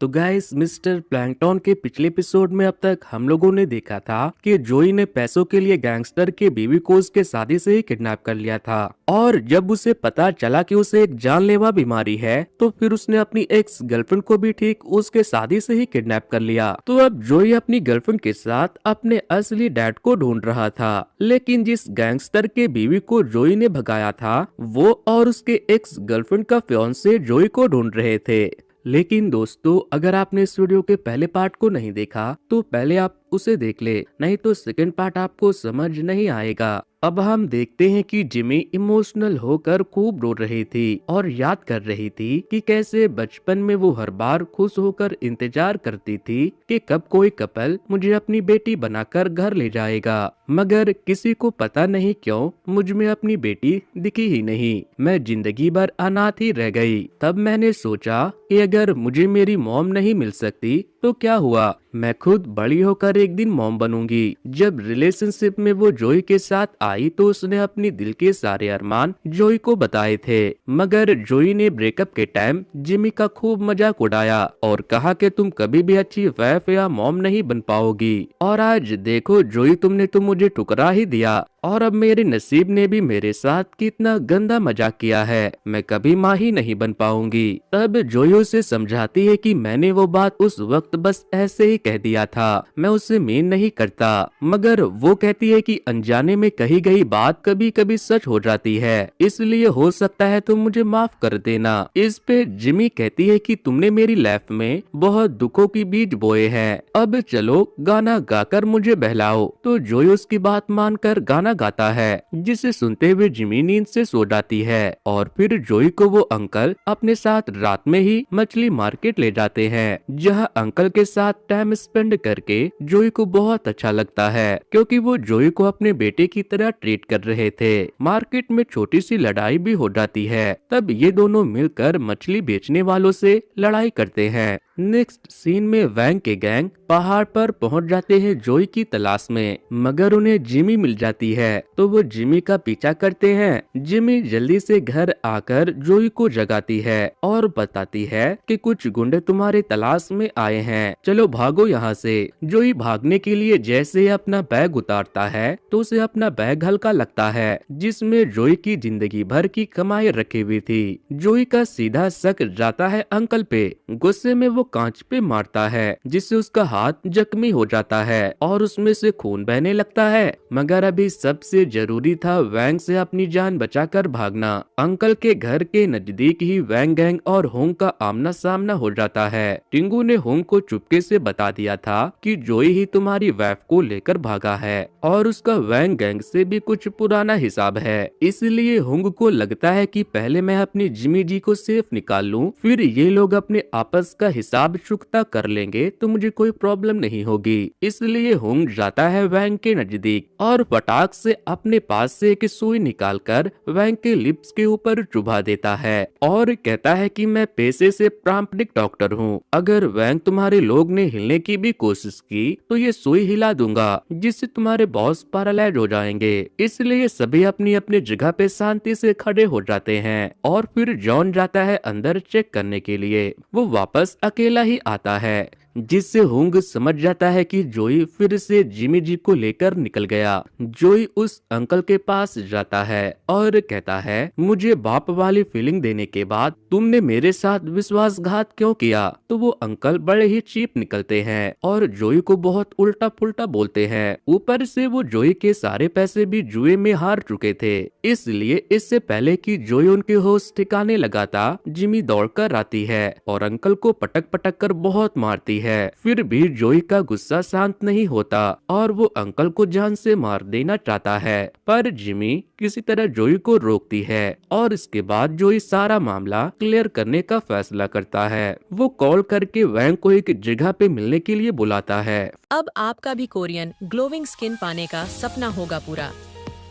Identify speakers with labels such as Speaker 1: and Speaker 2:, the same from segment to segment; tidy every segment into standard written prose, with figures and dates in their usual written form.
Speaker 1: तो guys, mister plankton के पिछले एपिसोड में अब तक हम लोगों ने देखा था कि जोई ने पैसों के लिए गैंगस्टर के बीवी को उसके शादी से ही किडनैप कर लिया था। और जब उसे पता चला कि उसे एक जानलेवा बीमारी है, तो फिर उसने अपनी एक्स गर्लफ्रेंड को भी ठीक उसके शादी से ही किडनैप कर लिया। तो अब जोई अपनी गर्लफ्रेंड के साथ अपने असली डैड को ढूंढ रहा था, लेकिन जिस गैंगस्टर के बीवी को जोई ने भगाया था, वो और उसके एक्स गर्लफ्रेंड का फियांसे जोई को ढूंढ रहे थे। लेकिन दोस्तों, अगर आपने इस वीडियो के पहले पार्ट को नहीं देखा तो पहले आप उसे देख ले, नहीं तो सेकंड पार्ट आपको समझ नहीं आएगा। अब हम देखते हैं कि जिमी इमोशनल होकर खूब रो रही थी और याद कर रही थी कि कैसे बचपन में वो हर बार खुश होकर इंतजार करती थी कि कब कोई कपल मुझे अपनी बेटी बनाकर घर ले जाएगा, मगर किसी को पता नहीं क्यों मुझ में अपनी बेटी दिखी ही नहीं। मैं जिंदगी भर अनाथ ही रह गई। तब मैंने सोचा कि अगर मुझे मेरी मॉम नहीं मिल सकती तो क्या हुआ, मैं खुद बड़ी होकर एक दिन मॉम बनूंगी। जब रिलेशनशिप में वो जोई के साथ आई तो उसने अपनी दिल के सारे अरमान जोई को बताए थे, मगर जोई ने ब्रेकअप के टाइम जिमी का खूब मजाक उड़ाया और कहा कि तुम कभी भी अच्छी वाइफ या मॉम नहीं बन पाओगी। और आज देखो जोई, तुमने तो मुझे ठुकरा ही दिया और अब मेरे नसीब ने भी मेरे साथ कितना गंदा मजाक किया है, मैं कभी माँ ही नहीं बन पाऊंगी। तब जोई उसे समझाती है कि मैंने वो बात उस वक्त बस ऐसे ही कह दिया था, मैं उससे मीन नहीं करता, मगर वो कहती है कि अनजाने में कही गई बात कभी कभी सच हो जाती है, इसलिए हो सकता है तुम मुझे माफ कर देना। इस पे जिमी कहती है कि तुमने मेरी लाइफ में बहुत दुखों की बीज बोए हैं, अब चलो गाना गाकर मुझे बहलाओ। तो जोई उसकी बात मानकर गाना गाता है, जिसे सुनते हुए जिमी नींद से सो जाती है। और फिर जोई को वो अंकल अपने साथ रात में ही मछली मार्केट ले जाते हैं, जहाँ अंकल के साथ टाइम स्पेंड करके जोई को बहुत अच्छा लगता है, क्योंकि वो जोई को अपने बेटे की तरह ट्रीट कर रहे थे। मार्केट में छोटी सी लड़ाई भी हो जाती है, तब ये दोनों मिलकर मछली बेचने वालों से लड़ाई करते हैं। नेक्स्ट सीन में वैंग के गैंग पहाड़ पर पहुंच जाते हैं जोई की तलाश में, मगर उन्हें जिमी मिल जाती है, तो वो जिमी का पीछा करते हैं। जिमी जल्दी से घर आकर जोई को जगाती है और बताती है कि कुछ गुंडे तुम्हारे तलाश में आए हैं, चलो भागो यहाँ से। जोई भागने के लिए जैसे अपना बैग उतारता है तो उसे अपना बैग हल्का लगता है, जिसमें जोई की जिंदगी भर की कमाई रखी हुई थी। जोई का सीधा शक जाता है अंकल पे, गुस्से में वो कांच पे मारता है, जिससे उसका हाथ जख्मी हो जाता है और उसमें से खून बहने लगता है। मगर अभी सबसे जरूरी था वैंग से अपनी जान बचाकर भागना। अंकल के घर के नजदीक ही वैंग गैंग और होंग का आमना सामना हो जाता है। टिंगू ने होंग को चुपके से बता दिया था कि जोई ही तुम्हारी वाइफ को लेकर भागा है और उसका वैंग गैंग से भी कुछ पुराना हिसाब है, इसलिए होंग को लगता है कि पहले मैं अपनी जिमी जी को सेफ निकाल लूं, फिर ये लोग अपने आपस का हिसाब चुकता कर लेंगे तो मुझे कोई प्रॉब्लम नहीं होगी। इसलिए होंग जाता है वैंग के नजदीक और फटाक से अपने पास से एक सुई निकालकर वैंग के लिप्स के ऊपर चुभा देता है और कहता है कि मैं पेशे से प्रारंभिक डॉक्टर हूँ, अगर वैंग तुम्हारे लोग ने हिलने की भी कोशिश की तो ये सुई हिला दूंगा, जिससे तुम्हारे बॉस पैरालाइज हो जाएंगे। इसलिए सभी अपनी अपनी जगह पे शांति से खड़े हो जाते हैं और फिर जॉन जाता है अंदर चेक करने के लिए। वो वापस अकेला ही आता है, जिससे होंग समझ जाता है कि जोई फिर से जिमी जी को लेकर निकल गया। जोई उस अंकल के पास जाता है और कहता है, मुझे बाप वाली फीलिंग देने के बाद तुमने मेरे साथ विश्वासघात क्यों किया? तो वो अंकल बड़े ही चीप निकलते हैं और जोई को बहुत उल्टा पुल्टा बोलते हैं। ऊपर से वो जोई के सारे पैसे भी जुए में हार चुके थे, इसलिए इससे पहले कि जोई उनके होश ठिकाने लगाता, जिमी दौड़कर आती है और अंकल को पटक पटक कर बहुत मारती है। फिर भी जोई का गुस्सा शांत नहीं होता और वो अंकल को जान से मार देना चाहता है, पर जिमी किसी तरह जोई को रोकती है और इसके बाद जोई सारा मामला क्लियर करने का फैसला करता है। वो कॉल करके वैंग को एक जगह पे मिलने के लिए बुलाता है।
Speaker 2: अब आपका भी कोरियन ग्लोविंग स्किन पाने का सपना होगा पूरा।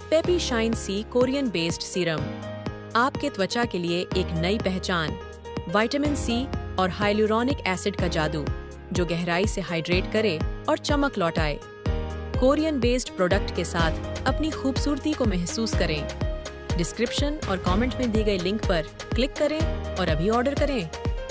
Speaker 2: पेपी शाइन सी कोरियन बेस्ड सीरम आपके त्वचा के लिए एक नई पहचान। विटामिन सी और हाइलुरोनिक एसिड का जादू जो गहराई से हाइड्रेट करे और चमक लौटाए। कोरियन बेस्ड प्रोडक्ट के साथ अपनी खूबसूरती को महसूस करें। डिस्क्रिप्शन और कमेंट में दी गई लिंक पर क्लिक करें और अभी ऑर्डर करें।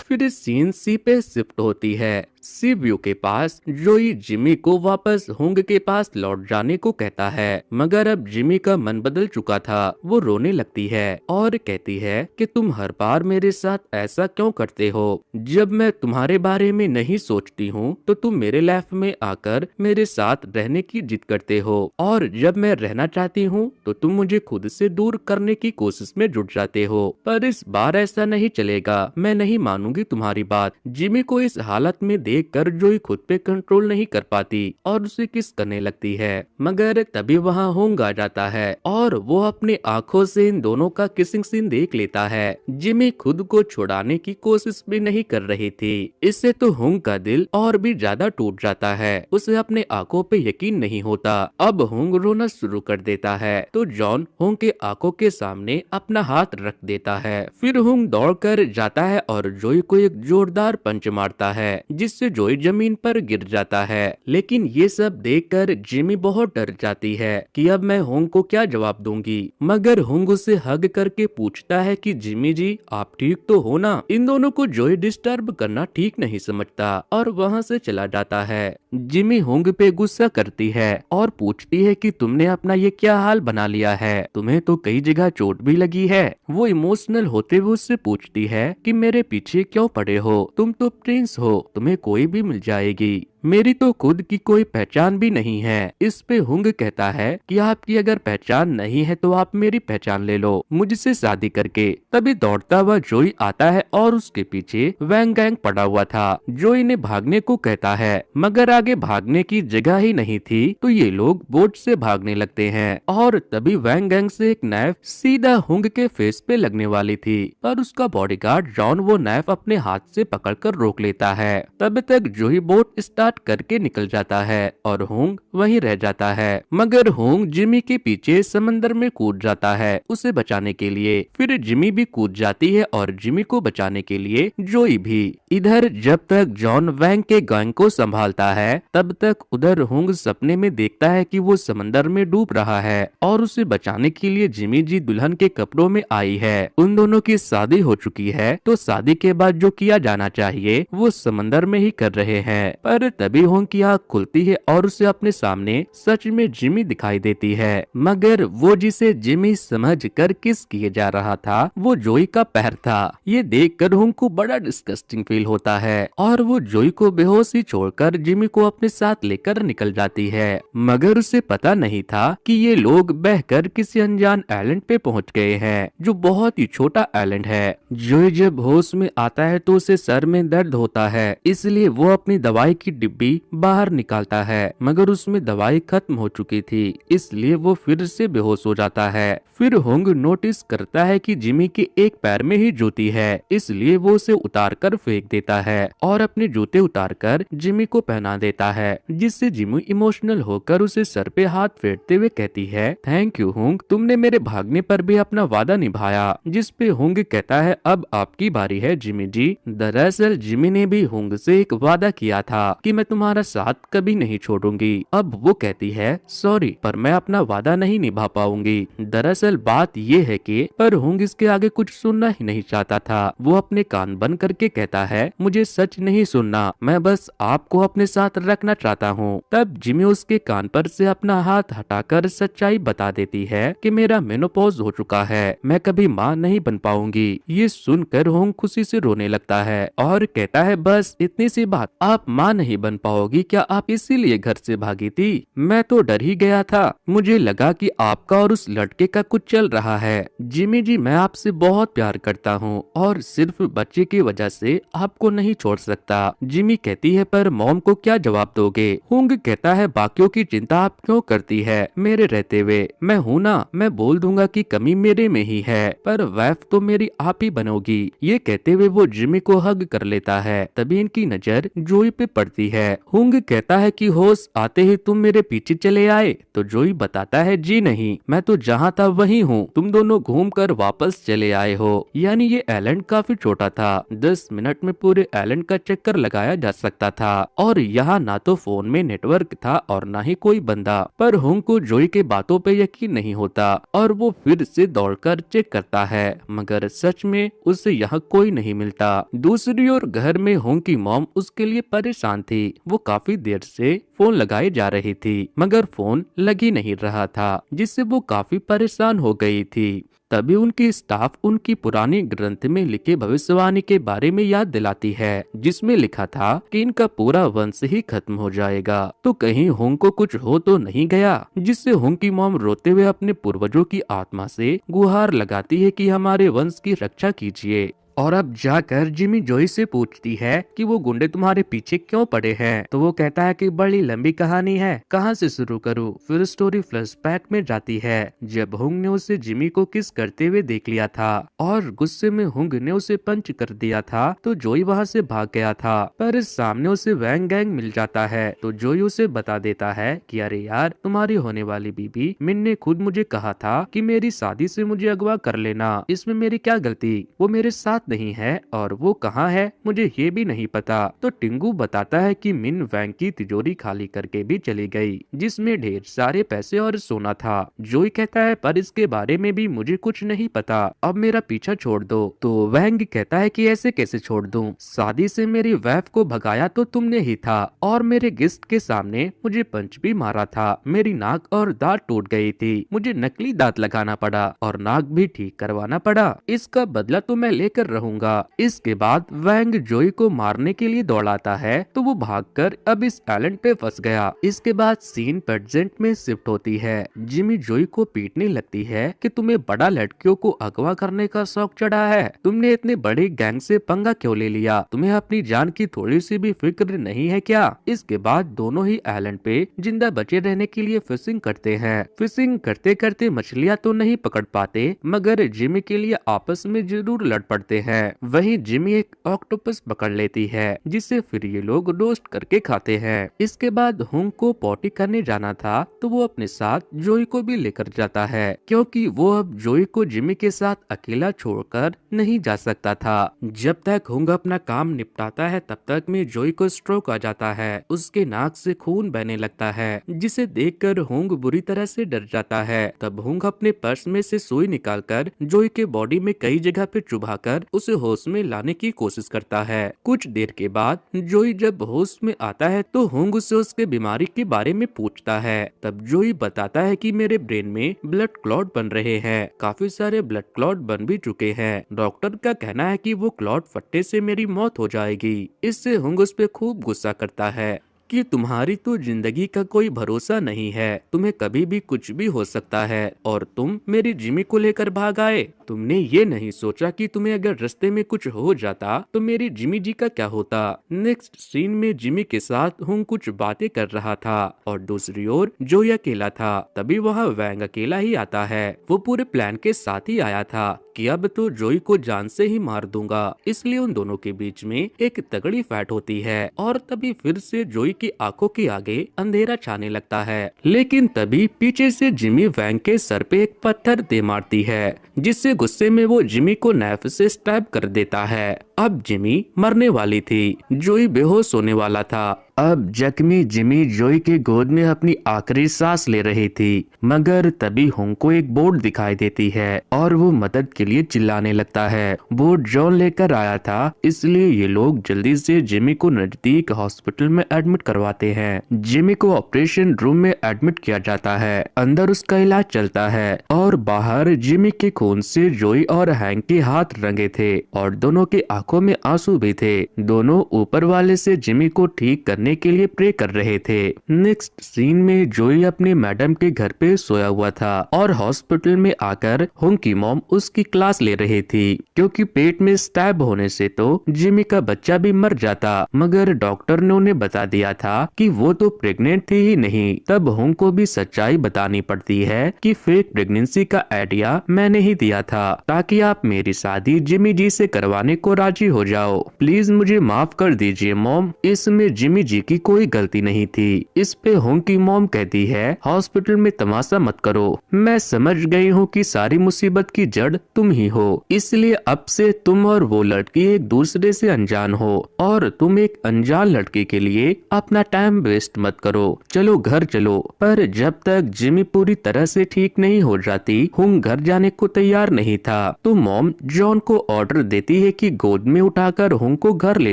Speaker 1: फिर सीन सी पे शिफ्ट होती है। सी व्यू के पास जोई जिमी को वापस हुंग के पास लौट जाने को कहता है, मगर अब जिमी का मन बदल चुका था। वो रोने लगती है और कहती है कि तुम हर बार मेरे साथ ऐसा क्यों करते हो? जब मैं तुम्हारे बारे में नहीं सोचती हूँ तो तुम मेरे लाइफ में आकर मेरे साथ रहने की जिद करते हो, और जब मैं रहना चाहती हूँ तो तुम मुझे खुद से दूर करने की कोशिश में जुट जाते हो। पर इस बार ऐसा नहीं चलेगा, मैं नहीं मानूंगी तुम्हारी बात। जिमी को इस हालत में देखकर जोई खुद पे कंट्रोल नहीं कर पाती और उसे किस करने लगती है, मगर तभी वहाँ होंग आ जाता है और वो अपनी आंखों से इन दोनों का किसिंग सीन देख लेता है। जिमी खुद को छुड़ाने की कोशिश भी नहीं कर रही थी। इससे तो होंग का दिल और भी ज्यादा टूट जाता है। उसे अपने आंखों पे यकीन नहीं होता। अब होंग रोना शुरू कर देता है तो जॉन होंग के आंखों के सामने अपना हाथ रख देता है। फिर होंग दौड़कर जाता है और जोई को एक जोरदार पंच मारता है, जिससे जोई जमीन पर गिर जाता है। लेकिन ये सब देखकर जिमी बहुत डर जाती है कि अब मैं होंग को क्या जवाब दूंगी, मगर होंग उसे हग करके पूछता है कि जिमी जी आप ठीक तो हो ना? इन दोनों को जोई डिस्टर्ब करना ठीक नहीं समझता और वहाँ से चला जाता है। जिमी होंग पे गुस्सा करती है और पूछती है कि तुमने अपना ये क्या हाल बना लिया है? तुम्हें तो कई जगह चोट भी लगी है। वो इमोशनल होते हुए उससे पूछती है कि मेरे पीछे क्यों पड़े हो? तुम तो प्रिंस हो, तुम्हें कोई भी मिल जाएगी। मेरी तो खुद की कोई पहचान भी नहीं है। इस पे हुंग कहता है कि आपकी अगर पहचान नहीं है तो आप मेरी पहचान ले लो मुझसे शादी करके। तभी दौड़ता हुआ जोई आता है और उसके पीछे वैंग गैंग पड़ा हुआ था। जोई ने भागने को कहता है, मगर आगे भागने की जगह ही नहीं थी तो ये लोग बोट से भागने लगते हैं और तभी वैंग गैंग से एक नाइफ सीधा हुंग के फेस पे लगने वाली थी, पर उसका बॉडीगार्ड जॉन वो नाइफ अपने हाथ से पकड़कर रोक लेता है। तब तक जोई बोट स्टार्ट करके निकल जाता है और होंग वहीं रह जाता है, मगर होंग जिमी के पीछे समंदर में कूद जाता है उसे बचाने के लिए। फिर जिमी भी कूद जाती है और जिमी को बचाने के लिए जोई भी। इधर जब तक जॉन वैंग के गैंग को संभालता है तब तक उधर होंग सपने में देखता है कि वो समंदर में डूब रहा है और उसे बचाने के लिए जिमी जी दुल्हन के कपड़ों में आई है। उन दोनों की शादी हो चुकी है तो शादी के बाद जो किया जाना चाहिए वो समंदर में ही कर रहे हैं। पर तभी होंग की आँख खुलती है और उसे अपने सामने सच में जिमी दिखाई देती है, मगर वो जिसे जिमी समझकर किस किए जा रहा था वो जोई का पैर था। ये देखकर होंग को बड़ा डिस्गस्टिंग फील होता है और वो जोई को बेहोशी छोड़कर जिमी को अपने साथ लेकर निकल जाती है, मगर उसे पता नहीं था कि ये लोग बहकर किसी अनजान आइलैंड पे पहुंच गए हैं जो बहुत ही छोटा आइलैंड है। जोई जब होश में आता है तो उसे सर में दर्द होता है, इसलिए वो अपनी दवाई की डिब्बी बाहर निकालता है, मगर उसमें दवाई खत्म हो चुकी थी, इसलिए वो फिर से बेहोश हो जाता है। फिर होंग नोटिस करता है कि जिमी के एक पैर में ही जूती है, इसलिए वो उसे उतारकर फेंक देता है और अपने जूते उतारकर जिमी को पहना देता है, जिससे जिमी इमोशनल होकर उसे सर पे हाथ फेरते हुए कहती है, थैंक यू होंग, तुमने मेरे भागने पर भी अपना वादा निभाया। जिस पे होंग कहता है, अब आपकी बारी है जिमी जी। दरअसल जिमी ने भी होंग से एक वादा किया था कि मैं तुम्हारा साथ कभी नहीं छोड़ूंगी। अब वो कहती है, सॉरी पर मैं अपना वादा नहीं निभा पाऊंगी। दरअसल बात ये है कि पर होंग इसके आगे कुछ सुनना ही नहीं चाहता था। वो अपने कान बंद करके कहता है, मुझे सच नहीं सुनना, मैं बस आपको अपने साथ रखना चाहता हूँ। तब जिमी उसके कान पर से अपना हाथ हटाकर सच्चाई बता देती है कि मेरा मेनोपॉज हो चुका है, मैं कभी माँ नहीं बन पाऊंगी। ये सुनकर होंग खुशी से रोने लगता है और कहता है, बस इतनी सी बात, आप माँ नहीं बन पाओगी क्या? आप इसीलिए घर से भागी थी? मैं तो डर ही गया था, मुझे लगा कि आपका और उस लड़के का कुछ चल रहा है। जिमी जी मैं आपसे बहुत प्यार करता हूँ और सिर्फ बच्चे की वजह से आपको नहीं छोड़ सकता। जिमी कहती है, पर मॉम को क्या जवाब दोगे? होंग कहता है, बाकियों की चिंता आप क्यों करती है मेरे रहते हुए? मैं हूँ ना, मैं बोल दूंगा कि कमी मेरे में ही है, पर वाइफ तो मेरी आप ही बनोगी। ये कहते हुए वो जिमी को हग कर लेता है। तभी इनकी नजर जोई पे पड़ती है। हुंग कहता है कि होश आते ही तुम मेरे पीछे चले आए, तो जोई बताता है जी नहीं, मैं तो जहाँ था वहीं हूँ, तुम दोनों घूमकर वापस चले आए हो। यानी ये आइलैंड काफी छोटा था, 10 मिनट में पूरे आइलैंड का चक्कर लगाया जा सकता था और यहाँ ना तो फोन में नेटवर्क था और ना ही कोई बंदा। पर हुंग को जोई के बातों पे यकीन नहीं होता और वो फिर से दौड़कर चेक करता है, मगर सच में उसे यहाँ कोई नहीं मिलता। दूसरी ओर घर में हुंग की मॉम उसके लिए परेशान थी। वो काफी देर से फोन लगाए जा रही थी मगर फोन लग ही नहीं रहा था, जिससे वो काफी परेशान हो गई थी। तभी उनकी स्टाफ उनकी पुरानी ग्रंथ में लिखे भविष्यवाणी के बारे में याद दिलाती है, जिसमें लिखा था कि इनका पूरा वंश ही खत्म हो जाएगा। तो कहीं हुंग को कुछ हो तो नहीं गया, जिससे हुंग की मॉम रोते हुए अपने पूर्वजों की आत्मा से गुहार लगाती है कि हमारे वंश की रक्षा कीजिए। और अब जाकर जिमी जोई से पूछती है कि वो गुंडे तुम्हारे पीछे क्यों पड़े हैं, तो वो कहता है कि बड़ी लंबी कहानी है, कहाँ से शुरू करूँ। फिर स्टोरी फ्लैशबैक में जाती है जब हुंग ने उसे जिमी को किस करते हुए देख लिया था और गुस्से में हुंग ने उसे पंच कर दिया था, तो जोई वहाँ से भाग गया था। पर इस सामने उसे वैंग गैंग मिल जाता है, तो जोई उसे बता देता है कि अरे यार, तुम्हारी होने वाली बीबी मिन ने खुद मुझे कहा था कि मेरी शादी से मुझे अगवा कर लेना, इसमें मेरी क्या गलती, वो मेरे साथ नहीं है और वो कहाँ है मुझे ये भी नहीं पता। तो टिंगू बताता है कि मिन वैंग की तिजोरी खाली करके भी चली गई, जिसमें ढेर सारे पैसे और सोना था। जोई कहता है पर इसके बारे में भी मुझे कुछ नहीं पता, अब मेरा पीछा छोड़ दो। तो वैंग कहता है कि ऐसे कैसे छोड़ दूं, शादी से मेरी वाइफ को भगाया तो तुमने ही था और मेरे गेस्ट के सामने मुझे पंच भी मारा था, मेरी नाक और दांत टूट गई थी, मुझे नकली दांत लगाना पड़ा और नाक भी ठीक करवाना पड़ा, इसका बदला तो मैं लेकर रहूंगा। इसके बाद वैंग जोई को मारने के लिए दौड़ाता है, तो वो भागकर अब इस आइलैंड पे फंस गया। इसके बाद सीन प्रेजेंट में शिफ्ट होती है। जिमी जोई को पीटने लगती है कि तुम्हें बड़ा लड़कियों को अगवा करने का शौक चढ़ा है, तुमने इतने बड़े गैंग से पंगा क्यों ले लिया, तुम्हें अपनी जान की थोड़ी सी भी फिक्र नहीं है क्या। इसके बाद दोनों ही आइलैंड पे जिंदा बचे रहने के लिए फिशिंग करते हैं। फिशिंग करते करते मछलियाँ तो नहीं पकड़ पाते, मगर जिमी के लिए आपस में जरूर लड़ पड़ते हैं। वहीं जिमी एक ऑक्टोपस पकड़ लेती है, जिसे फिर ये लोग रोस्ट करके खाते हैं। इसके बाद हुंग को पॉटी करने जाना था, तो वो अपने साथ जोई को भी लेकर जाता है, क्योंकि वो अब जोई को जिमी के साथ अकेला छोड़कर नहीं जा सकता था। जब तक हुंग अपना काम निपटाता है, तब तक में जोई को स्ट्रोक आ जाता है, उसके नाक से खून बहने लगता है, जिसे देखकर हुंग बुरी तरह से डर जाता है। तब हुंग अपने पर्स में से सुई निकालकर जोई के बॉडी में कई जगह पे चुभाकर उसे होश में लाने की कोशिश करता है। कुछ देर के बाद जोई जब होश में आता है, तो हुंग उससे उसके बीमारी के बारे में पूछता है। तब जोई बताता है कि मेरे ब्रेन में ब्लड क्लॉट बन रहे हैं, काफी सारे ब्लड क्लॉट बन भी चुके हैं, डॉक्टर का कहना है कि वो क्लॉट फटने से मेरी मौत हो जाएगी। इससे हुंग उस पे खूब गुस्सा करता है कि तुम्हारी तो जिंदगी का कोई भरोसा नहीं है, तुम्हें कभी भी कुछ भी हो सकता है और तुम मेरी जिमी को लेकर भाग आए। तुमने ये नहीं सोचा कि तुम्हें अगर रास्ते में कुछ हो जाता तो मेरी जिमी जी का क्या होता। नेक्स्ट सीन में जिमी के साथ हुंग कुछ बातें कर रहा था और दूसरी ओर जोई अकेला था। तभी वहाँ वैंग अकेला ही आता है। वो पूरे प्लान के साथ ही आया था कि अब तो जोई को जान से ही मार दूंगा, इसलिए उन दोनों के बीच में एक तगड़ी फाइट होती है और तभी फिर से जोई की आंखों के आगे अंधेरा छाने लगता है। लेकिन तभी पीछे से जिमी वैंग के सर पे एक पत्थर दे मारती है, जिससे गुस्से में वो जिमी को नाइफ से स्टैब कर देता है। अब जिमी मरने वाली थी, जोई बेहोश होने वाला था। अब जख्मी जिमी जोई के गोद में अपनी आखिरी सांस ले रही थी, मगर तभी हुंग को एक बोर्ड दिखाई देती है और वो मदद के लिए चिल्लाने लगता है। बोर्ड जॉन लेकर आया था, इसलिए ये लोग जल्दी से जिमी को नजदीक हॉस्पिटल में एडमिट करवाते हैं। जिमी को ऑपरेशन रूम में एडमिट किया जाता है, अंदर उसका इलाज चलता है और बाहर जिमी के खून से जोई और हैंक के हाथ रंगे थे और दोनों की आंखों में आंसू भी थे। दोनों ऊपर वाले से जिमी को ठीक करने के लिए प्रे कर रहे थे। नेक्स्ट सीन में जोई अपने मैडम के घर पे सोया हुआ था और हॉस्पिटल में आकर हुंग की मॉम उसकी क्लास ले रही थी, क्योंकि पेट में स्टैब होने से तो जिमी का बच्चा भी मर जाता, मगर डॉक्टर ने उन्हें बता दिया था कि वो तो प्रेग्नेंट थी ही नहीं। तब हुंग को भी सच्चाई बतानी पड़ती है कि फेक प्रेगनेंसी का आइडिया मैंने ही दिया था, ताकि आप मेरी शादी जिमी जी से करवाने को राजी राजी हो जाओ, प्लीज मुझे माफ कर दीजिए मॉम, इसमें जिमी जी की कोई गलती नहीं थी। इस पे होंग की मॉम कहती है हॉस्पिटल में तमाशा मत करो, मैं समझ गई हूँ कि सारी मुसीबत की जड़ तुम ही हो, इसलिए अब से तुम और वो लड़की एक दूसरे से अनजान हो और तुम एक अनजान लड़की के लिए अपना टाइम वेस्ट मत करो, चलो घर चलो। पर जब तक जिमी पूरी तरह से ठीक नहीं हो जाती होंग घर जाने को तैयार नहीं था, तो मॉम जॉन को ऑर्डर देती है कि गोद में उठाकर होंग को घर ले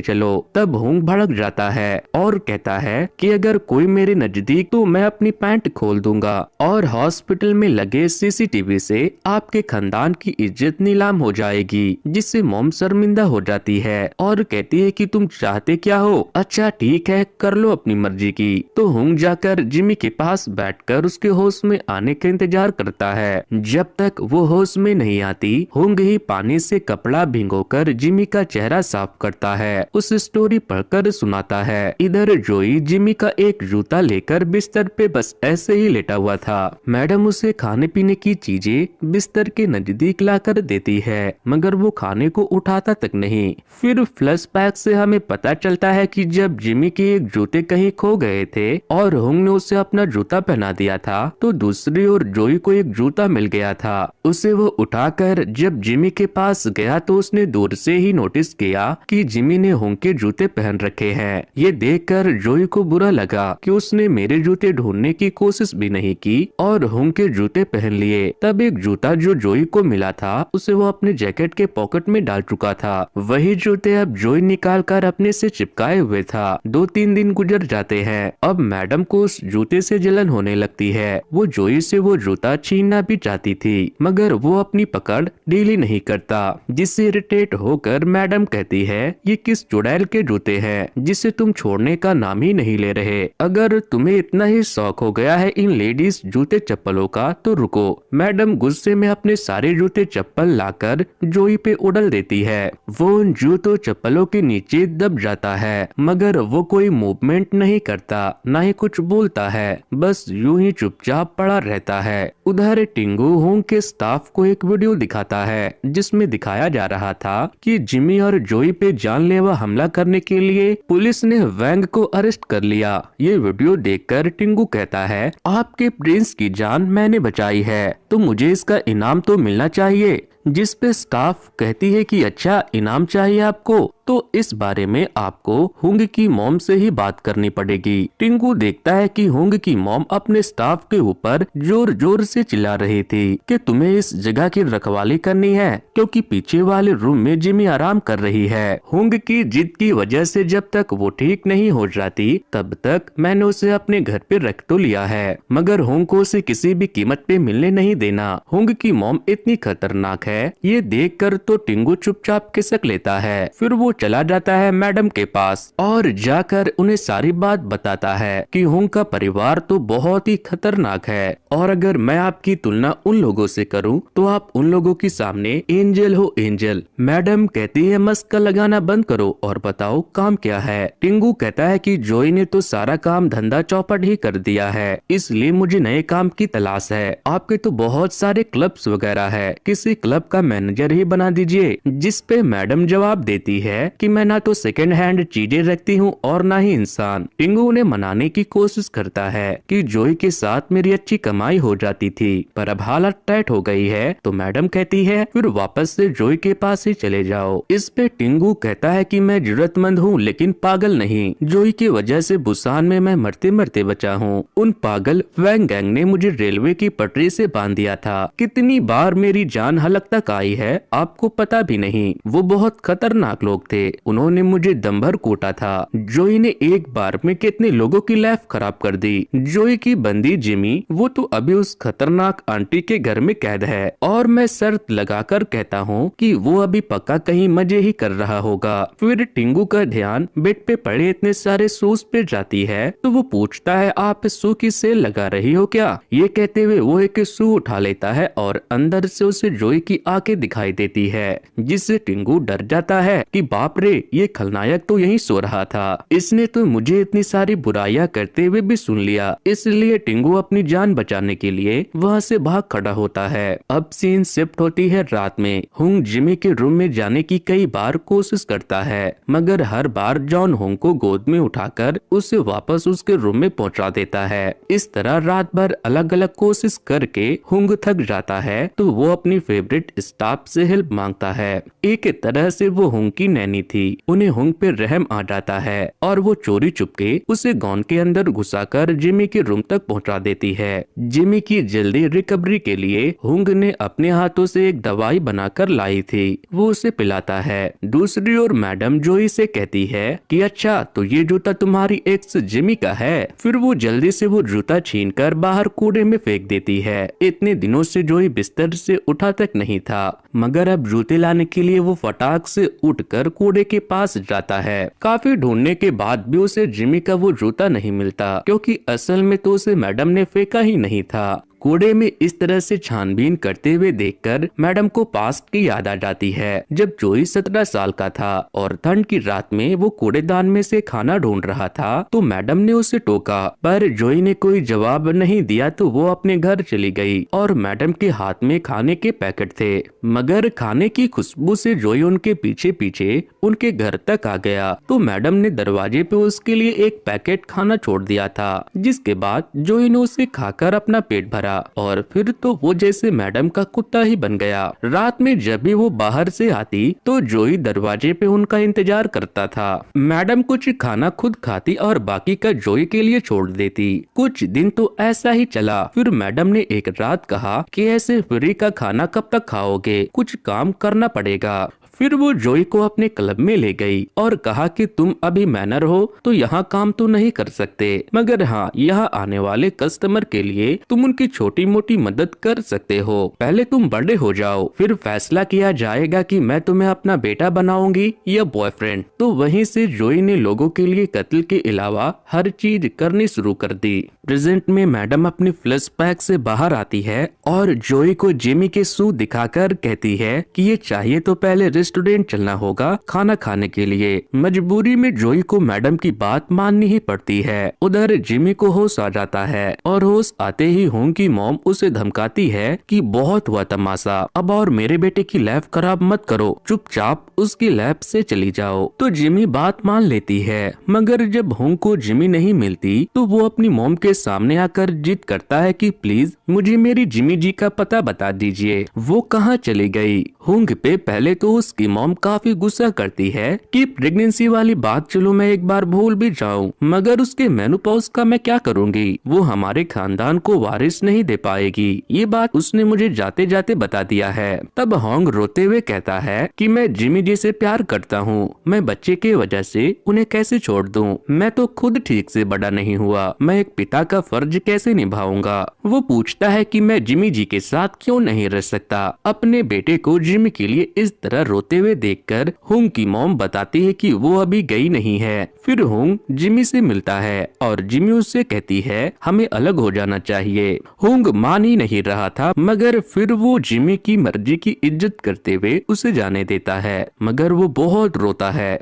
Speaker 1: चलो। तब होंग भड़क जाता है और कहता है कि अगर कोई मेरे नजदीक तो मैं अपनी पैंट खोल दूंगा और हॉस्पिटल में लगे सीसीटीवी से आपके खानदान की इज्जत नीलाम हो जाएगी, जिससे मॉम शर्मिंदा हो जाती है और कहती है कि तुम चाहते क्या हो, अच्छा ठीक है कर लो अपनी मर्जी की। तो होंग जाकर जिमी के पास बैठकर उसके होश में आने का इंतजार करता है। जब तक वो होश में नहीं आती होंग ही पानी से कपड़ा भिगोकर जिमी का चेहरा साफ करता है, उस स्टोरी पढ़कर सुनाता है। इधर जोई जिमी का एक जूता लेकर बिस्तर पे बस ऐसे ही लेटा हुआ था। मैडम उसे खाने पीने की चीजें बिस्तर के नजदीक लाकर देती है, मगर वो खाने को उठाता तक नहीं। फिर फ्लैशबैक से हमें पता चलता है कि जब जिमी के एक जूते कहीं खो गए थे और होंग ने उसे अपना जूता पहना दिया था, तो दूसरी ओर जोई को एक जूता मिल गया था। उसे वो उठाकर जब जिमी के पास गया तो उसने दूर से ही नोटिस किया कि जिमी ने होंग के जूते पहन रखे हैं। ये देखकर जोई को बुरा लगा कि उसने मेरे जूते ढूंढने की कोशिश भी नहीं की और होंग के जूते पहन लिए। तब एक जूता जो जोई को मिला था उसे वो अपने जैकेट के पॉकेट में डाल चुका था। वही जूते अब जोई निकाल कर अपने से चिपकाए हुए था। 2-3 दिन गुजर जाते हैं। अब मैडम को उस जूते से जलन होने लगती है। वो जोई से वो जूता छीनना भी चाहती थी, मगर वो अपनी पकड़ ढीली नहीं करता, जिससे इरिटेट होकर मैडम कहती है ये किस चुड़ैल के जूते हैं जिसे तुम छोड़ने का नाम ही नहीं ले रहे। अगर तुम्हें इतना ही शौक हो गया है इन लेडीज जूते चप्पलों का तो रुको। मैडम गुस्से में अपने सारे जूते चप्पल लाकर जोई पे उड़ल देती है। वो उन जूतों चप्पलों के नीचे दब जाता है, मगर वो कोई मूवमेंट नहीं करता, न ही कुछ बोलता है, बस यूं ही चुपचाप पड़ा रहता है। उधर टिंगू होंग के स्टाफ को एक वीडियो दिखाता है जिसमें दिखाया जा रहा था कि जिमी और जोई पे जानलेवा हमला करने के लिए पुलिस ने वैंग को अरेस्ट कर लिया। ये वीडियो देखकर टिंगू कहता है आपके प्रिंस की जान मैंने बचाई है तो मुझे इसका इनाम तो मिलना चाहिए। जिस पे स्टाफ कहती है कि अच्छा इनाम चाहिए आपको, तो इस बारे में आपको हुंग की मॉम से ही बात करनी पड़ेगी। टिंगू देखता है कि हुंग की मॉम अपने स्टाफ के ऊपर जोर जोर से चिल्ला रही थी कि तुम्हें इस जगह की रखवाली करनी है क्योंकि पीछे वाले रूम में जिमी आराम कर रही है। हुंग की जिद की वजह से जब तक वो ठीक नहीं हो जाती तब तक मैंने उसे अपने घर पे रख तो लिया है, मगर हुंग को उसे किसी भी कीमत पे मिलने नहीं देना। हुंग की मॉम इतनी खतरनाक है ये देखकर तो टिंगू चुपचाप खिसक लेता है। फिर वो चला जाता है मैडम के पास और जाकर उन्हें सारी बात बताता है कि हुंग का परिवार तो बहुत ही खतरनाक है और अगर मैं आपकी तुलना उन लोगों से करूं तो आप उन लोगों के सामने एंजल हो एंजल। मैडम कहती है मस्का लगाना बंद करो और बताओ काम क्या है। टिंगू कहता है कि जोई ने तो सारा काम धंधा चौपट ही कर दिया है, इसलिए मुझे नए काम की तलाश है। आपके तो बहुत सारे क्लब्स वगैरह है, किसी क्लब का मैनेजर ही बना दीजिए। जिस पे मैडम जवाब देती है कि मैं ना तो सेकंड हैंड चीजें रखती हूँ और ना ही इंसान। टिंगू उन्हें मनाने की कोशिश करता है कि जोई के साथ मेरी अच्छी कमाई हो जाती थी पर अब हालत टाइट हो गई है, तो मैडम कहती है फिर वापस से जोई के पास ही चले जाओ। इस पे टिंगू कहता है कि मैं जरूरतमंद हूँ लेकिन पागल नहीं, जोई की वजह से बुसान में मैं मरते मरते बचा हूँ। उन पागल वैंग गैंग ने मुझे रेलवे की पटरी से बांध दिया था, कितनी बार मेरी जान हलक तक आई है आपको पता भी नहीं। वो बहुत खतरनाक लोग थे, उन्होंने मुझे दम भर कूटा था। जोई ने एक बार में कितने लोगों की लाइफ खराब कर दी। जोई की बंदी जिमी वो तो अभी उस खतरनाक आंटी के घर में कैद है और मैं शर्त लगाकर कहता हूँ कि वो अभी पक्का कहीं मजे ही कर रहा होगा। फिर टिंगू का ध्यान बेड पे पड़े इतने सारे शूज पे जाती है तो वो पूछता है आप शू की सेल लगा रही हो क्या। ये कहते हुए वो एक शू उठा लेता है और अंदर से उसे जोई की आके दिखाई देती है, जिससे टिंगू डर जाता है कि बाप रे, ये खलनायक तो यहीं सो रहा था, इसने तो मुझे इतनी सारी बुराइयां करते हुए भी सुन लिया। इसलिए टिंगू अपनी जान बचाने के लिए वहाँ से भाग खड़ा होता है। अब सीन शिफ्ट होती है रात में। हुंग जिमी के रूम में जाने की कई बार कोशिश करता है, मगर हर बार जॉन हुंग को गोद में उठाकर उसे वापस उसके रूम में पहुंचा देता है। इस तरह रात भर अलग अलग कोशिश करके हुंग थक जाता है, तो वो अपनी फेवरेट स्टाफ से हेल्प मांगता है। एक तरह से वो हुंग की नैनी थी। उन्हें हुंग पे रहम आ जाता है और वो चोरी चुपके उसे गॉन के अंदर घुसाकर जिमी के रूम तक पहुंचा देती है। जिमी की जल्दी रिकवरी के लिए हुंग ने अपने हाथों से एक दवाई बनाकर लाई थी, वो उसे पिलाता है। दूसरी ओर मैडम जोई से कहती है कि अच्छा, तो ये जूता तुम्हारी एक्स जिमी का है। फिर वो जल्दी से वो जूता छीनकर बाहर कूड़े में फेंक देती है। इतने दिनों से जोई बिस्तर से उठा तक नहीं था, मगर अब जूते लाने के लिए वो फटाक से उठकर कूड़े के पास जाता है। काफी ढूंढने के बाद भी उसे जिमी का वो जूता नहीं मिलता, क्योंकि असल में तो उसे मैडम ने फेंका ही नहीं था। कूड़े में इस तरह से छानबीन करते हुए देखकर मैडम को पास्ट की याद आ जाती है, जब जोई 17 साल का था और ठंड की रात में वो कूड़ेदान में से खाना ढूंढ रहा था, तो मैडम ने उसे टोका, पर जोई ने कोई जवाब नहीं दिया, तो वो अपने घर चली गई और मैडम के हाथ में खाने के पैकेट थे। मगर खाने की खुशबू से जोई उनके पीछे पीछे उनके घर तक आ गया, तो मैडम ने दरवाजे पे उसके लिए एक पैकेट खाना छोड़ दिया था, जिसके बाद जोई ने उसे खाकर अपना पेट भरा और फिर तो वो जैसे मैडम का कुत्ता ही बन गया। रात में जब भी वो बाहर से आती तो जोई दरवाजे पे उनका इंतजार करता था। मैडम कुछ खाना खुद खाती और बाकी का जोई के लिए छोड़ देती। कुछ दिन तो ऐसा ही चला। फिर मैडम ने एक रात कहा कि ऐसे फ्री का खाना कब तक खाओगे, कुछ काम करना पड़ेगा। फिर वो जोई को अपने क्लब में ले गई और कहा कि तुम अभी मैनर हो तो यहाँ काम तो नहीं कर सकते, मगर हाँ, यहाँ आने वाले कस्टमर के लिए तुम उनकी छोटी मोटी मदद कर सकते हो। पहले तुम बड़े हो जाओ, फिर फैसला किया जाएगा कि मैं तुम्हें अपना बेटा बनाऊंगी या बॉयफ्रेंड। तो वहीं से जोई ने लोगों के लिए कत्ल के अलावा हर चीज करनी शुरू कर दी। प्रेजेंट में मैडम अपनी फ्लैशबैक से बाहर आती है और जोई को जिमी के शू दिखाकर कहती है कि ये चाहिए तो पहले रेस्टोरेंट चलना होगा खाना खाने के लिए। मजबूरी में जोई को मैडम की बात माननी ही पड़ती है। उधर जिमी को होश आ जाता है और होश आते ही हुंग की मॉम उसे धमकाती है कि बहुत हुआ तमाशा, अब और मेरे बेटे की लाइफ खराब मत करो, चुपचाप उसकी लैब से चली जाओ। तो जिमी बात मान लेती है, मगर जब हुंग को जिमी नहीं मिलती तो वो अपनी मॉम के सामने आकर जिद करता है कि प्लीज मुझे मेरी जिमी जी का पता बता दीजिए, वो कहाँ चली गई। हुंग पे पहले तो उसकी मॉम काफी गुस्सा करती है कि प्रेगनेंसी वाली बात चलो मैं एक बार भूल भी जाऊं, मगर उसके मेनोपॉज का मैं क्या करूंगी, वो हमारे खानदान को वारिस नहीं दे पाएगी, ये बात उसने मुझे जाते जाते बता दिया है। तब होंग रोते हुए कहता है कि मैं जिमी जी से प्यार करता हूँ, मैं बच्चे के वजह से उन्हें कैसे छोड़ दूं, मैं तो खुद ठीक से बड़ा नहीं हुआ, मैं एक पिता का फर्ज कैसे निभाऊंगा। वो पूछता है कि मैं जिमी जी के साथ क्यों नहीं रह सकता। अपने बेटे को जिमी के लिए इस तरह रोते हुए देखकर हुंग की मॉम बताती है कि वो अभी गई नहीं है। फिर हुंग जिमी से मिलता है और जिमी उससे कहती है हमें अलग हो जाना चाहिए। हुंग मान ही नहीं रहा था, मगर फिर वो जिमी की मर्जी की इज्जत करते हुए उसे जाने देता है, मगर वो बहुत रोता है।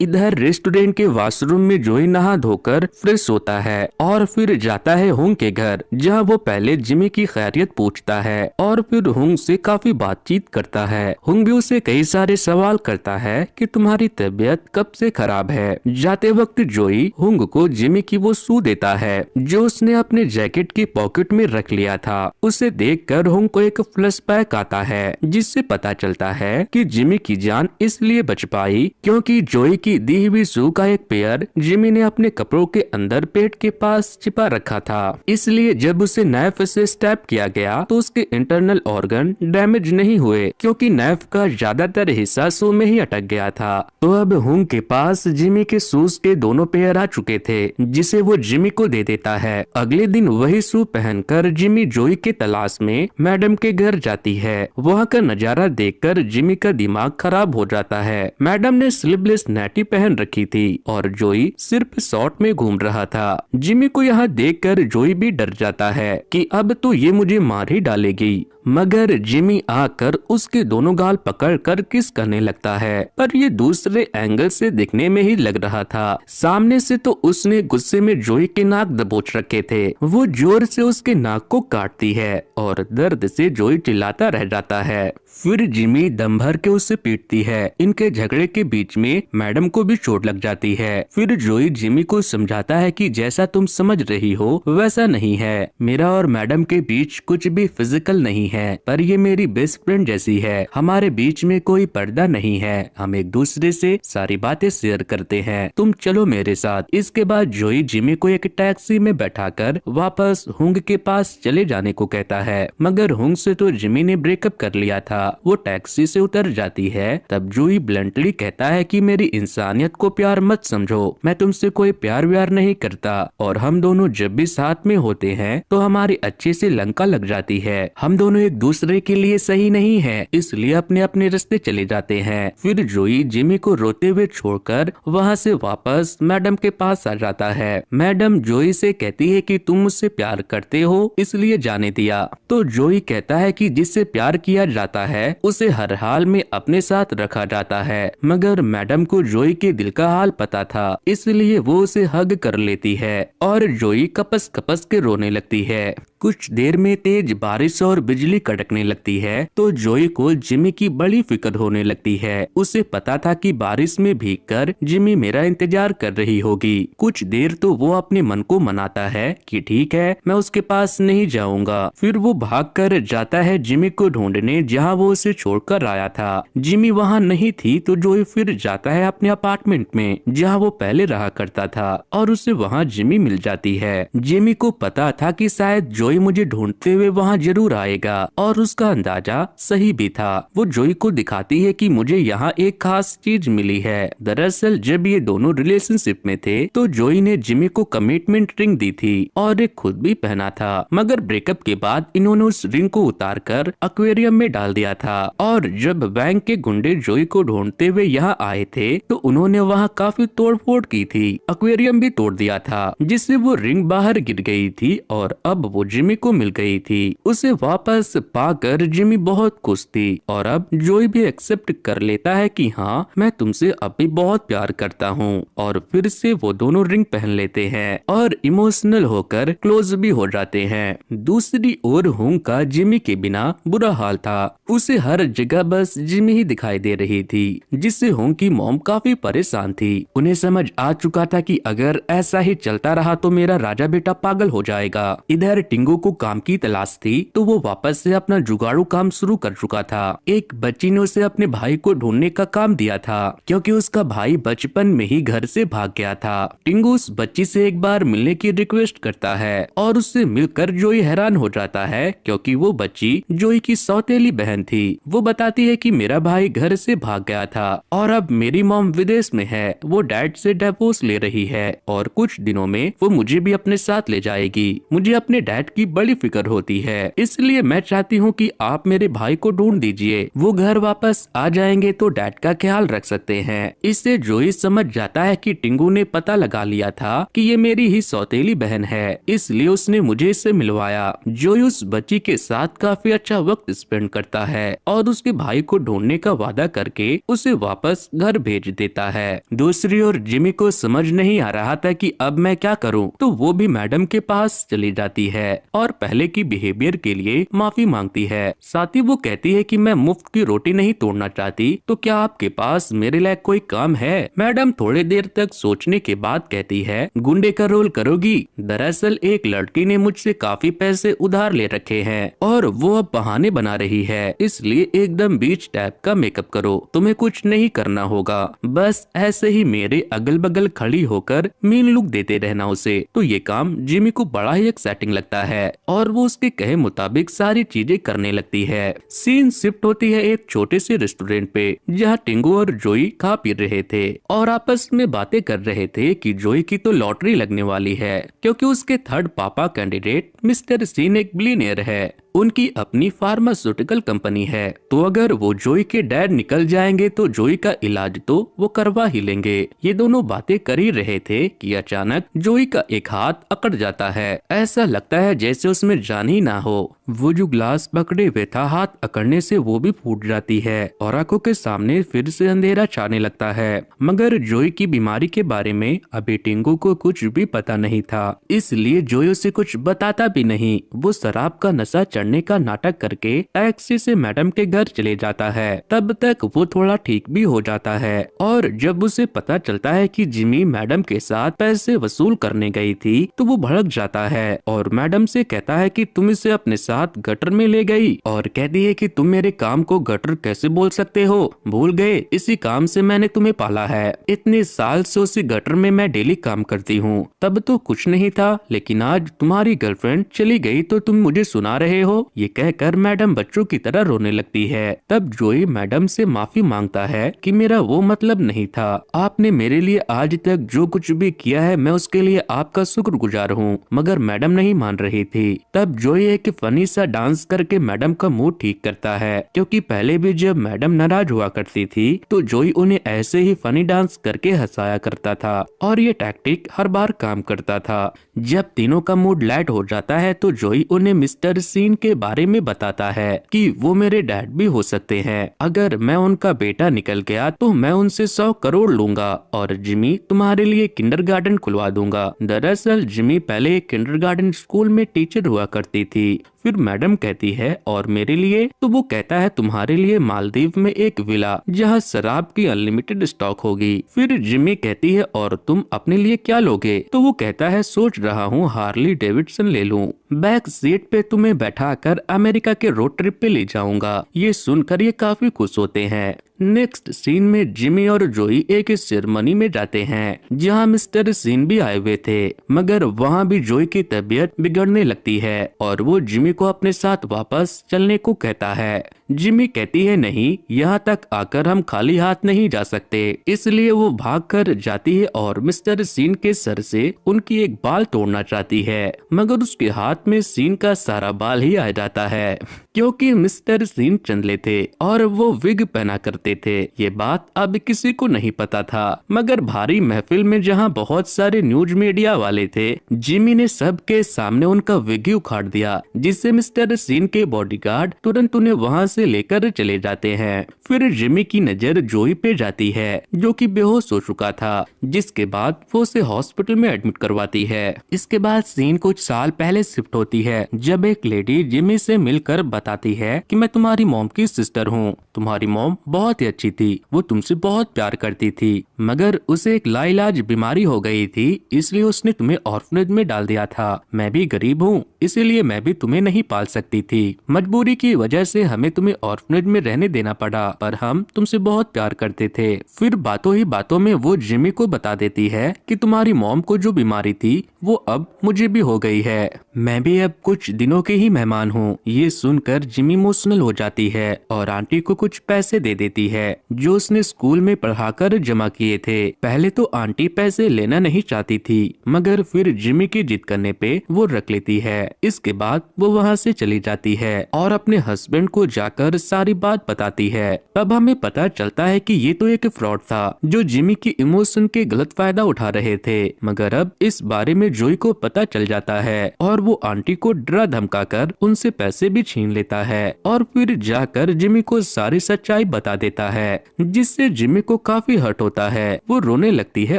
Speaker 1: इधर रेस्टोरेंट के वॉशरूम में जोई नहा धोकर फ्रेश होता है और फिर जाता है हुंग के घर, जहां वो पहले जिमी की खैरियत पूछता है और फिर हुंग से काफी बातचीत करता है। हुंग भी उसे कई सारे सवाल करता है कि तुम्हारी तबीयत कब से खराब है। जाते वक्त जोई हुंग को जिमी की वो शू देता है जो उसने अपने जैकेट की पॉकेट में रख लिया था। उसे देखकर हुंग को एक फ्लैशबैक आता है, जिससे पता चलता है कि जिमी की जान इसलिए बच पाई क्योंकि जोई की दी हुई शू का एक पेयर जिमी ने अपने कपड़ों के अंदर पेट के पास छिपा रखा था। इसलिए जब उसे नाइफ से स्टैब किया गया तो उसके इंटरनल ऑर्गन डैमेज नहीं हुए, क्योंकि नाइफ का ज्यादातर हिस्सा शू में ही अटक गया था। तो अब हुंग के पास जिमी के शूज के दोनों पेयर आ चुके थे, जिसे वो जिमी को दे देता है। अगले दिन वही शू पहनकर जिमी जोई के तलाश में मैडम के घर जाती है। वहाँ का नजारा देखकर जिमी का दिमाग खराब हो जाता है। मैडम ने स्लीवलेस नाइटी पहन रखी थी और जोई सिर्फ शॉर्ट में घूम रहा था। जिमी को यहाँ देखकर जोई भी डर जाता है कि अब तो ये मुझे मार ही डालेगी, मगर जिमी आकर उसके दोनों गाल पकड़कर किस करने लगता है। पर ये दूसरे एंगल से दिखने में ही लग रहा था, सामने से तो उसने गुस्से में जोई के नाक दबोच रखे थे। वो जोर से उसके नाक को काटती है और दर्द से जोई चिल्लाता रह जाता है। फिर जिमी दम भर के उसे पीटती है। इनके झगड़े के बीच में मैडम को भी चोट लग जाती है। फिर जोई जिमी को समझाता है कि जैसा तुम समझ रही हो वैसा नहीं है, मेरा और मैडम के बीच कुछ भी फिजिकल नहीं है, पर ये मेरी बेस्ट फ्रेंड जैसी है। हमारे बीच में कोई पर्दा नहीं है, हम एक दूसरे से सारी बातें शेयर करते हैं, तुम चलो मेरे साथ। इसके बाद जोई जिमी को एक टैक्सी में बैठाकर वापस हुंग के पास चले जाने को कहता है, मगर हुंग से तो जिमी ने ब्रेकअप कर लिया था। वो टैक्सी से उतर जाती है। तब जोई ब्लंटली कहता है कि मेरी इंसानियत को प्यार मत समझो, मैं तुमसे कोई प्यार व्यार नहीं करता, और हम दोनों जब भी साथ में होते हैं तो हमारी अच्छे से लंका लग जाती है। हम दोनों एक दूसरे के लिए सही नहीं है, इसलिए अपने अपने रास्ते चले जाते हैं। फिर जोई जिमी को रोते हुए छोड़कर वहाँ से वापस मैडम के पास आ जाता है। मैडम जोई से कहती है कि तुम मुझसे प्यार करते हो इसलिए जाने दिया। तो जोई कहता है कि जिससे प्यार किया जाता है उसे हर हाल में अपने साथ रखा जाता है, मगर मैडम को जोई के दिल का हाल पता था, इसलिए वो उसे हग कर लेती है और जोई कपस कपस के रोने लगती है। कुछ देर में तेज बारिश और बिजली कड़कने लगती है तो जोई को जिमी की बड़ी फिक्र होने लगती है। उसे पता था कि बारिश में भीगकर जिमी मेरा इंतजार कर रही होगी। कुछ देर तो वो अपने मन को मनाता है कि ठीक है मैं उसके पास नहीं जाऊंगा। फिर वो भागकर जाता है जिमी को ढूंढने जहाँ वो उसे छोड़कर आया था। जिमी वहाँ नहीं थी तो जोई फिर जाता है अपने अपार्टमेंट में जहाँ वो पहले रहा करता था और उसे वहाँ जिमी मिल जाती है। जिमी को पता था कि शायद जोई मुझे ढूंढते हुए वहाँ जरूर आएगा और उसका अंदाजा सही भी था। वो जोई को दिखाती है कि मुझे यहाँ एक खास चीज मिली है। दरअसल जब ये दोनों रिलेशनशिप में थे तो जोई ने जिमी को कमिटमेंट रिंग दी थी और एक खुद भी पहना था, मगर ब्रेकअप के बाद इन्होंने उस रिंग को उतारकर एक्वेरियम में डाल दिया था। और जब बैंक के गुंडे जोई को ढूंढते हुए यहाँ आए थे तो उन्होंने वहाँ काफी तोड़फोड़ की थी, एक्वेरियम भी तोड़ दिया था जिससे वो रिंग बाहर गिर गई थी और अब वो जिमी को मिल गई थी। उसे वापस पाकर जिमी बहुत खुश थी और अब जोई भी एक्सेप्ट कर लेता है कि हाँ मैं तुमसे अब भी बहुत प्यार करता हूँ। और फिर से वो दोनों रिंग पहन लेते हैं और इमोशनल होकर क्लोज भी हो जाते हैं। दूसरी ओर हुंग का जिमी के बिना बुरा हाल था। उसे हर जगह बस जिमी ही दिखाई दे रही थी, जिससे हुंग की मॉम काफी परेशान थी। उन्हें समझ आ चुका था कि अगर ऐसा ही चलता रहा तो मेरा राजा बेटा पागल हो जाएगा। इधर टिंगो को काम की तलाश थी तो वो वापस से अपना जुगाड़ू काम शुरू कर चुका था। एक बच्ची ने उसे अपने भाई को ढूंढने का काम दिया था क्योंकि उसका भाई बचपन में ही घर से भाग गया था। टिंगो उस बच्ची से एक बार मिलने की रिक्वेस्ट करता है और उससे मिलकर जोई हैरान हो जाता है क्योंकि वो बच्ची जोई की सौतेली बहन थी। वो बताती है कि मेरा भाई घर से भाग गया था और अब मेरी मॉम विदेश में है, वो डैड से डिवोर्स ले रही है और कुछ दिनों में वो मुझे भी अपने साथ ले जाएगी। मुझे अपने डैड की बड़ी फिक्र होती है, इसलिए मैं चाहती हूँ कि आप मेरे भाई को ढूंढ दीजिए। वो घर वापस आ जाएंगे तो डैड का ख्याल रख सकते हैं। इससे जोई समझ जाता है कि टिंगू ने पता लगा लिया था कि ये मेरी ही सौतेली बहन है, इसलिए उसने मुझे इससे मिलवाया। जोई उस बच्ची के साथ काफी अच्छा वक्त स्पेंड करता है और उसके भाई को ढूंढने का वादा करके उसे वापस घर भेज देता है। दूसरी ओर जिमी को समझ नहीं आ रहा था कि अब मैं क्या करूं, तो वो भी मैडम के पास चली जाती है और पहले की बिहेवियर के लिए माफी मांगती है। साथ ही वो कहती है कि मैं मुफ्त की रोटी नहीं तोड़ना चाहती, तो क्या आपके पास मेरे लिए कोई काम है? मैडम थोड़ी देर तक सोचने के बाद कहती है, गुंडे का रोल करोगी? दरअसल एक लड़की ने मुझसे काफी पैसे उधार ले रखे हैं और वो अब बहाने बना रही है, इसलिए एकदम बीच टाइप का मेकअप करो, तुम्हें कुछ नहीं करना होगा, बस ऐसे ही मेरे अगल बगल खड़ी होकर मीन लुक देते रहना उसे। तो ये काम जिमी को बड़ा ही एक्साइटिंग लगता है और वो उसके कहे मुताबिक सारी चीजें करने लगती है। सीन शिफ्ट होती है एक छोटे से रेस्टोरेंट पे जहाँ टिंगू और जोई खा पी रहे थे और आपस में बातें कर रहे थे कि जोई की तो लॉटरी लगने वाली है क्योंकि उसके थर्ड पापा कैंडिडेट मिस्टर सीन एक बिलियनियर है। उनकी अपनी फार्मास्यूटिकल कंपनी है, तो अगर वो जोई के डैड निकल जाएंगे तो जोई का इलाज तो वो करवा ही लेंगे। ये दोनों बातें कर ही रहे थे कि अचानक जोई का एक हाथ अकड़ जाता है। ऐसा लगता है जैसे उसमें जान ही ना हो। वो जो ग्लास पकड़े हुए था, हाथ अकड़ने से वो भी फूट जाती है और आंखों के सामने फिर से अंधेरा छाने लगता है। मगर जोई की बीमारी के बारे में अभी टिंगू को कुछ भी पता नहीं था, इसलिए जोई उसे कुछ बताता भी नहीं। वो शराब का नशा चढ़ने का नाटक करके टैक्सी से मैडम के घर चले जाता है। तब तक वो थोड़ा ठीक भी हो जाता है और जब उसे पता चलता है कि जिमी मैडम के साथ पैसे वसूल करने गई थी तो वो भड़क जाता है और मैडम से कहता है कि तुम इसे अपने साथ गटर में ले गई और कहती है कि तुम मेरे काम को गटर कैसे बोल सकते हो, भूल गए इसी काम से मैंने तुम्हें पाला है, इतने साल से उसी गटर में मैं डेली काम करती हूँ। तब तो कुछ नहीं था, लेकिन आज तुम्हारी गर्लफ्रेंड चली गई तो तुम मुझे सुना रहे हो। ये कहकर मैडम बच्चों की तरह रोने लगती है। तब जोई मैडम से माफी मांगता है कि मेरा वो मतलब नहीं था, आपने मेरे लिए आज तक जो कुछ भी किया है मैं उसके लिए आपका शुक्रगुजार हूँ। मगर मैडम नहीं मान रही थी। तब जोई एक फनी सा डांस करके मैडम का मूड ठीक करता है, क्योंकि पहले भी जब मैडम नाराज हुआ करती थी तो जोई उन्हें ऐसे ही फनी डांस करके हंसाया करता था और ये टैक्टिक हर बार काम करता था। जब तीनों का मूड लाइट हो जाता है तो जोई उन्हें मिस्टर सीन के बारे में बताता है कि वो मेरे डैड भी हो सकते हैं। अगर मैं उनका बेटा निकल गया तो मैं उनसे 100 करोड़ लूंगा और जिमी तुम्हारे लिए किंडरगार्टन खुलवा दूंगा। दरअसल जिमी पहले एक किंडरगार्टन स्कूल में टीचर हुआ करती थी। फिर मैडम कहती है और मेरे लिए, तो वो कहता है तुम्हारे लिए मालदीव में एक विला जहाँ शराब की अनलिमिटेड स्टॉक होगी। फिर जिमी कहती है और तुम अपने लिए क्या लोगे, तो वो कहता है सोच रहा हूँ हार्ली डेविडसन ले लूं, बैक सीट पे तुम्हें बैठाकर अमेरिका के रोड ट्रिप पे ले जाऊंगा। ये सुनकर ये काफी खुश होते हैं। नेक्स्ट सीन में जिमी और जोई एक सेरेमनी में जाते हैं जहां मिस्टर सीन भी आए हुए थे, मगर वहां भी जोई की तबीयत बिगड़ने लगती है और वो जिमी को अपने साथ वापस चलने को कहता है। जिमी कहती है नहीं, यहाँ तक आकर हम खाली हाथ नहीं जा सकते, इसलिए वो भागकर जाती है और मिस्टर सीन के सर से उनकी एक बाल तोड़ना चाहती है, मगर उसके हाथ में सीन का सारा बाल ही आ जाता है, क्योंकि मिस्टर सीन चंदले थे और वो विग पहना करते थे। ये बात अब किसी को नहीं पता था, मगर भारी महफिल में जहाँ बहुत सारे न्यूज मीडिया वाले थे, जिमी ने सबके सामने उनका विग ही उखाड़ दिया, जिससे मिस्टर सीन के बॉडीगार्ड तुरंत उन्हें वहाँ से लेकर चले जाते हैं। फिर जिमी की नजर जोई पे जाती है जो कि बेहोश हो चुका था, जिसके बाद वो उसे हॉस्पिटल में एडमिट करवाती है। इसके बाद सीन कुछ साल पहले शिफ्ट होती है, जब एक लेडी जिमी से मिलकर बताती है कि मैं तुम्हारी मॉम की सिस्टर हूँ। तुम्हारी मॉम बहुत ही अच्छी थी, वो तुमसे बहुत प्यार करती थी, मगर उसे एक लाइलाज बीमारी हो गई थी, इसलिए उसने तुम्हें ऑर्फनेज में डाल दिया था। मैं भी गरीब हूँ, इसीलिए मैं भी तुम्हें नहीं पाल सकती थी। मजबूरी की वजह से हमें तुम्हें ऑर्फनेज में रहने देना पड़ा, पर हम तुमसे बहुत प्यार करते थे। फिर बातों ही बातों में वो जिमी को बता देती है कि तुम्हारी मॉम को जो बीमारी थी वो अब मुझे भी हो गई है, मैं भी अब कुछ दिनों के ही मेहमान हूँ। ये सुनकर जिमी इमोशनल हो जाती है और आंटी को कुछ पैसे दे देती है जो उसने स्कूल में पढ़ाकर जमा किए थे। पहले तो आंटी पैसे लेना नहीं चाहती थी, मगर फिर जिमी की जिद करने पे वो रख लेती है। इसके बाद वो वहाँ से चली जाती है और अपने हस्बैंड को जाकर सारी बात बताती है। तब हमें पता चलता है कि ये तो एक फ्रॉड था जो जिमी की इमोशन के गलत फायदा उठा रहे थे, मगर अब इस बारे में जोई को पता चल जाता है और वो आंटी को डरा धमका कर उनसे पैसे भी छीन लेता है और फिर जाकर जिमी को सारी सच्चाई बता देता है, जिससे जिमी को काफी हर्ट होता है। वो रोने लगती है